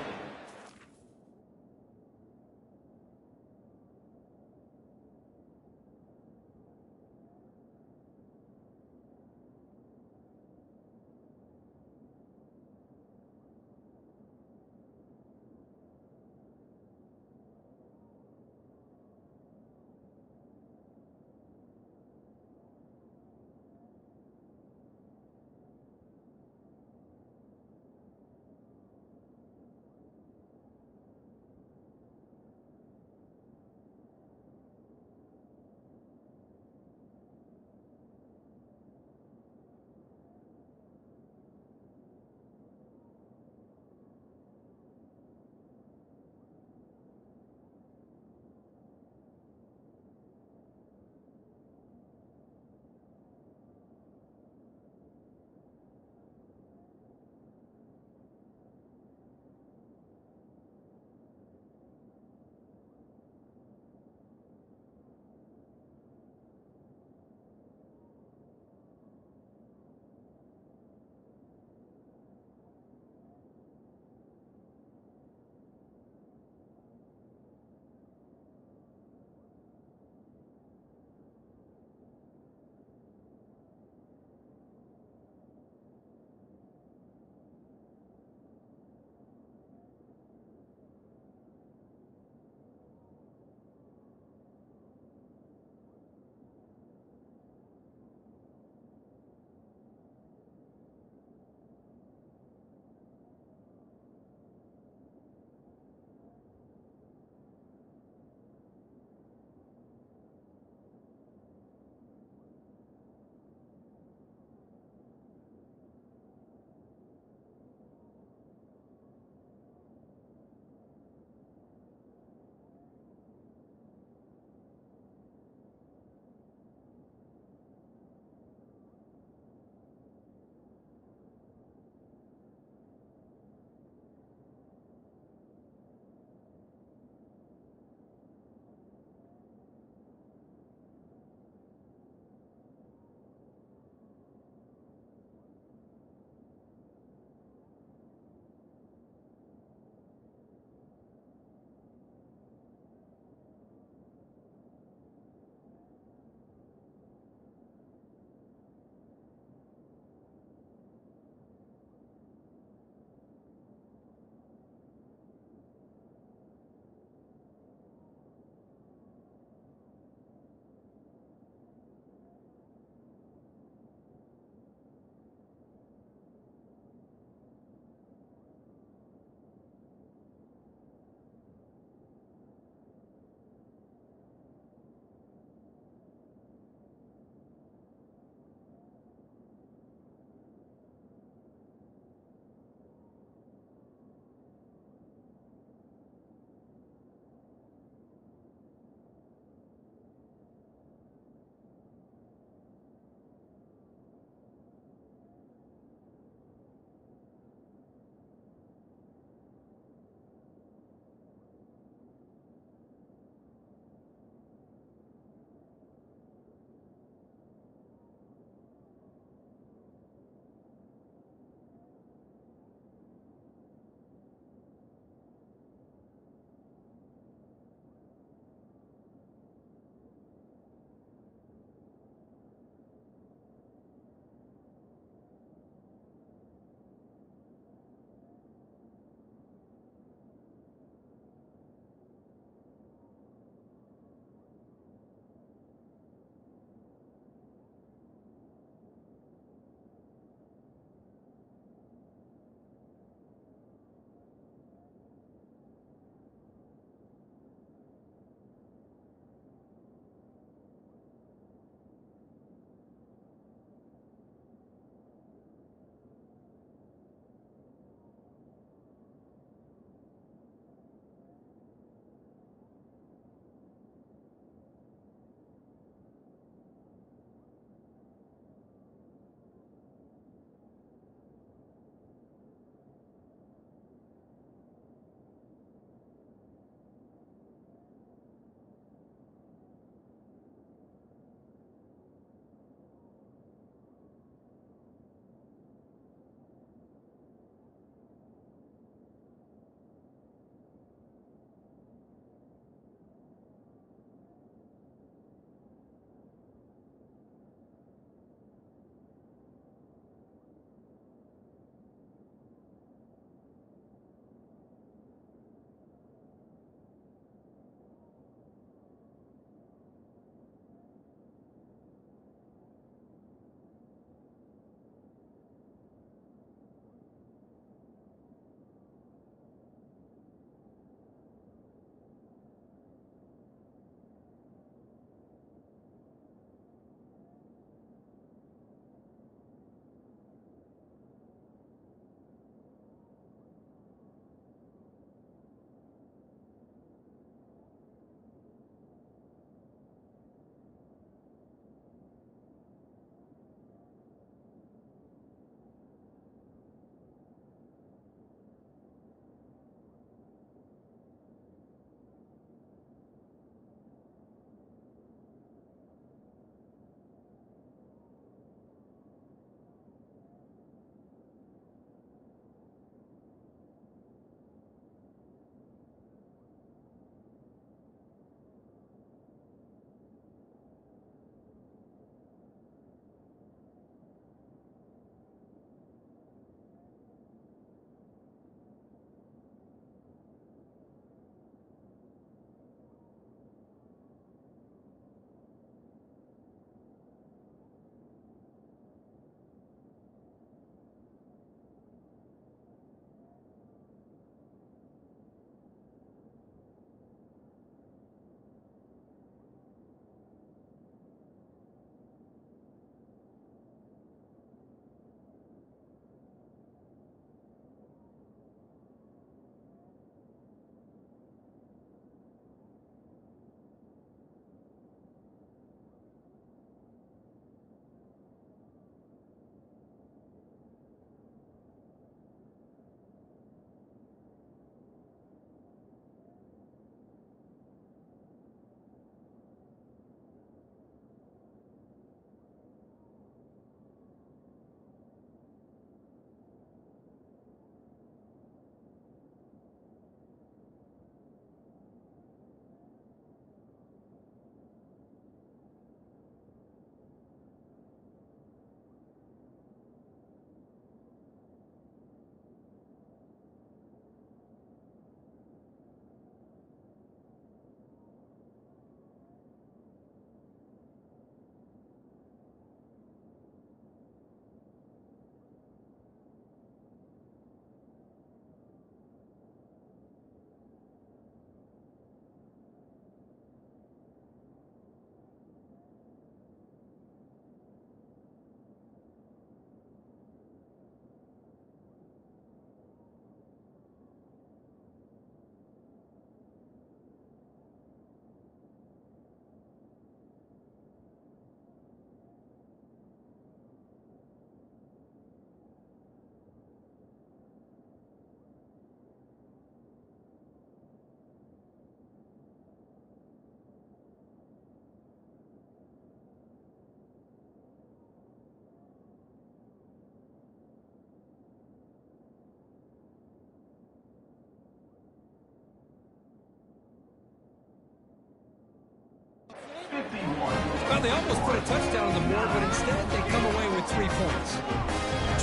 they almost put a touchdown on the board, but instead they come away with 3 points.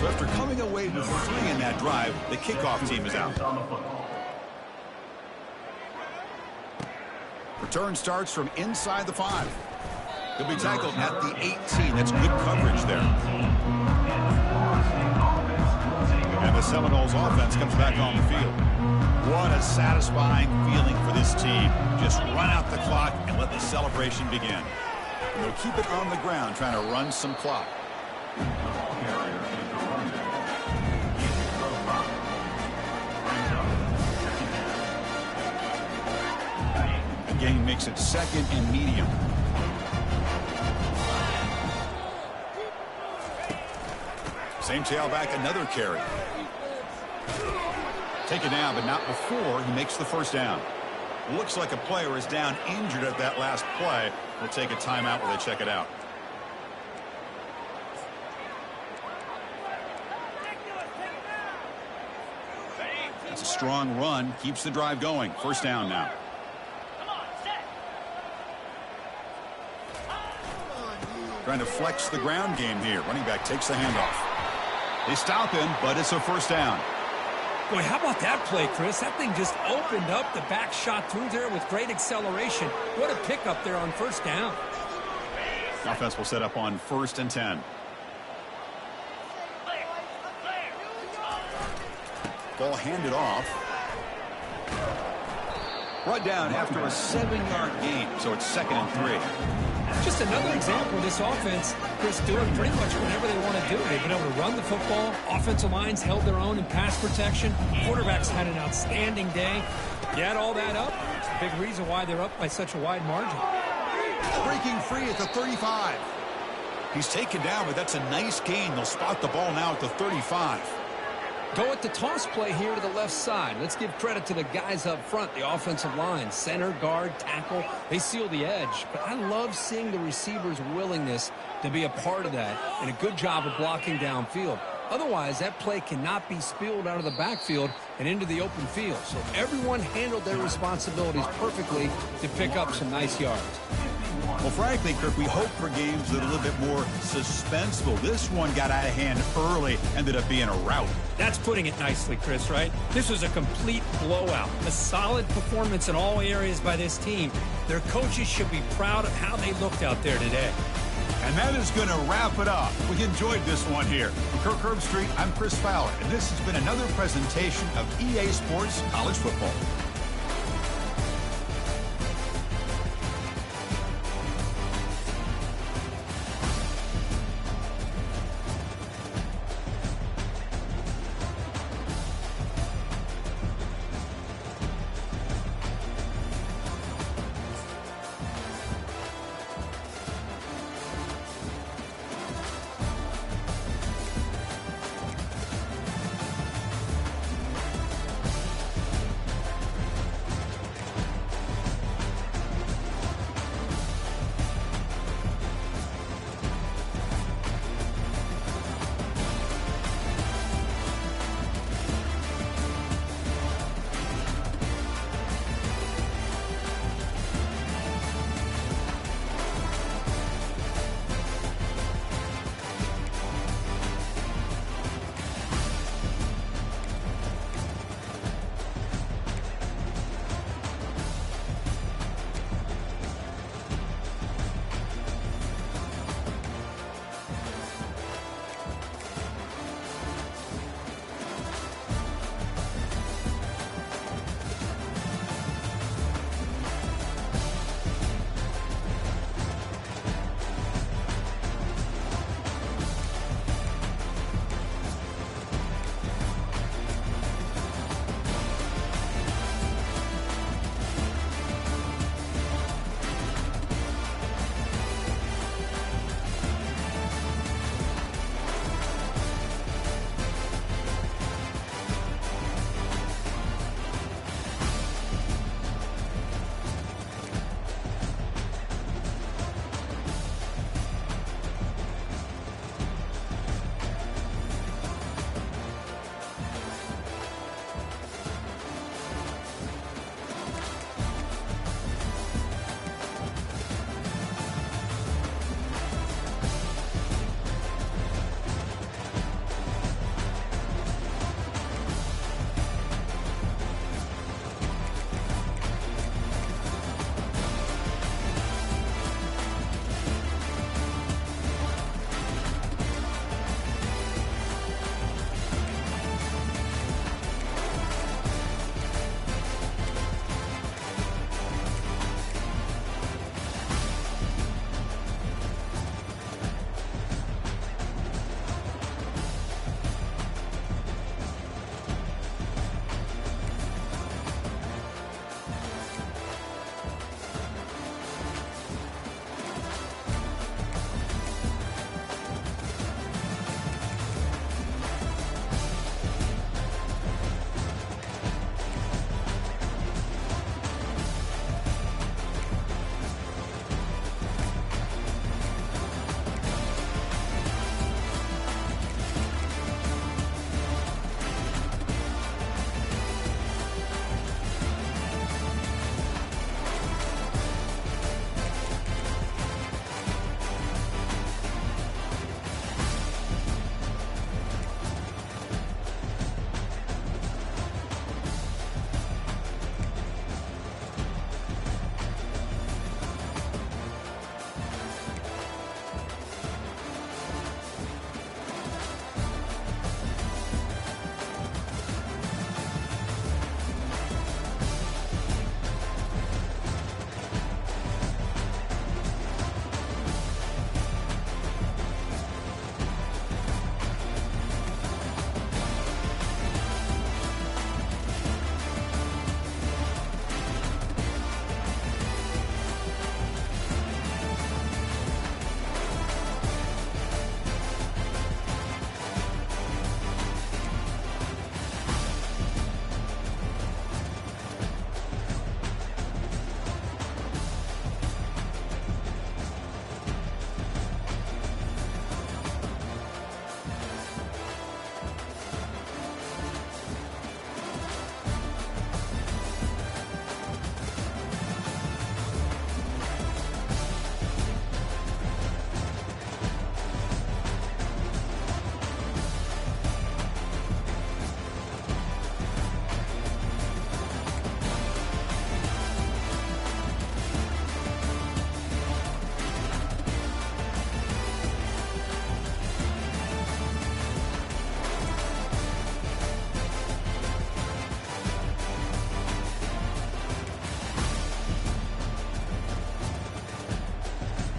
So after coming away with 3 in that drive, the kickoff team is out. Return starts from inside the 5. He'll be tackled at the 18. That's good coverage there. And the Seminoles offense comes back on the field. What a satisfying feeling for this team. Just run out the clock and let the celebration begin. And they'll keep it on the ground trying to run some clock. The game makes it 2nd and medium. Same tailback, another carry. Taken down, but not before he makes the first down. Looks like a player is down injured at that last play. We'll take a timeout while they check it out. That's a strong run. Keeps the drive going. First down now. Trying to flex the ground game here. Running back takes the handoff. They stop him, but it's a first down. Boy, how about that play, Chris? That thing just opened up. The back shot through there with great acceleration. What a pickup there on first down. Offense will set up on 1st and 10. Ball handed off. Brought down after a 7-yard gain, so it's 2nd and 3. Just another example of this offense, Chris, doing pretty much whatever they want to do. They've been able to run the football. Offensive lines held their own in pass protection. Quarterbacks had an outstanding day. You add all that up, it's a big reason why they're up by such a wide margin. Breaking free at the 35. He's taken down, but that's a nice gain. They'll spot the ball now at the 35. Go at the toss play here to the left side. Let's give credit to the guys up front, the offensive line, center, guard, tackle. They seal the edge. But I love seeing the receiver's willingness to be a part of that and a good job of blocking downfield. Otherwise, that play cannot be spilled out of the backfield and into the open field. So everyone handled their responsibilities perfectly to pick up some nice yards. Well, frankly, Kirk, we hope for games that are a little bit more suspenseful. This one got out of hand early, ended up being a rout. That's putting it nicely, Chris, right? This was a complete blowout. A solid performance in all areas by this team. Their coaches should be proud of how they looked out there today. And that is going to wrap it up. We enjoyed this one here. From Kirk Herbstreit, I'm Chris Fowler, and this has been another presentation of EA Sports College Football.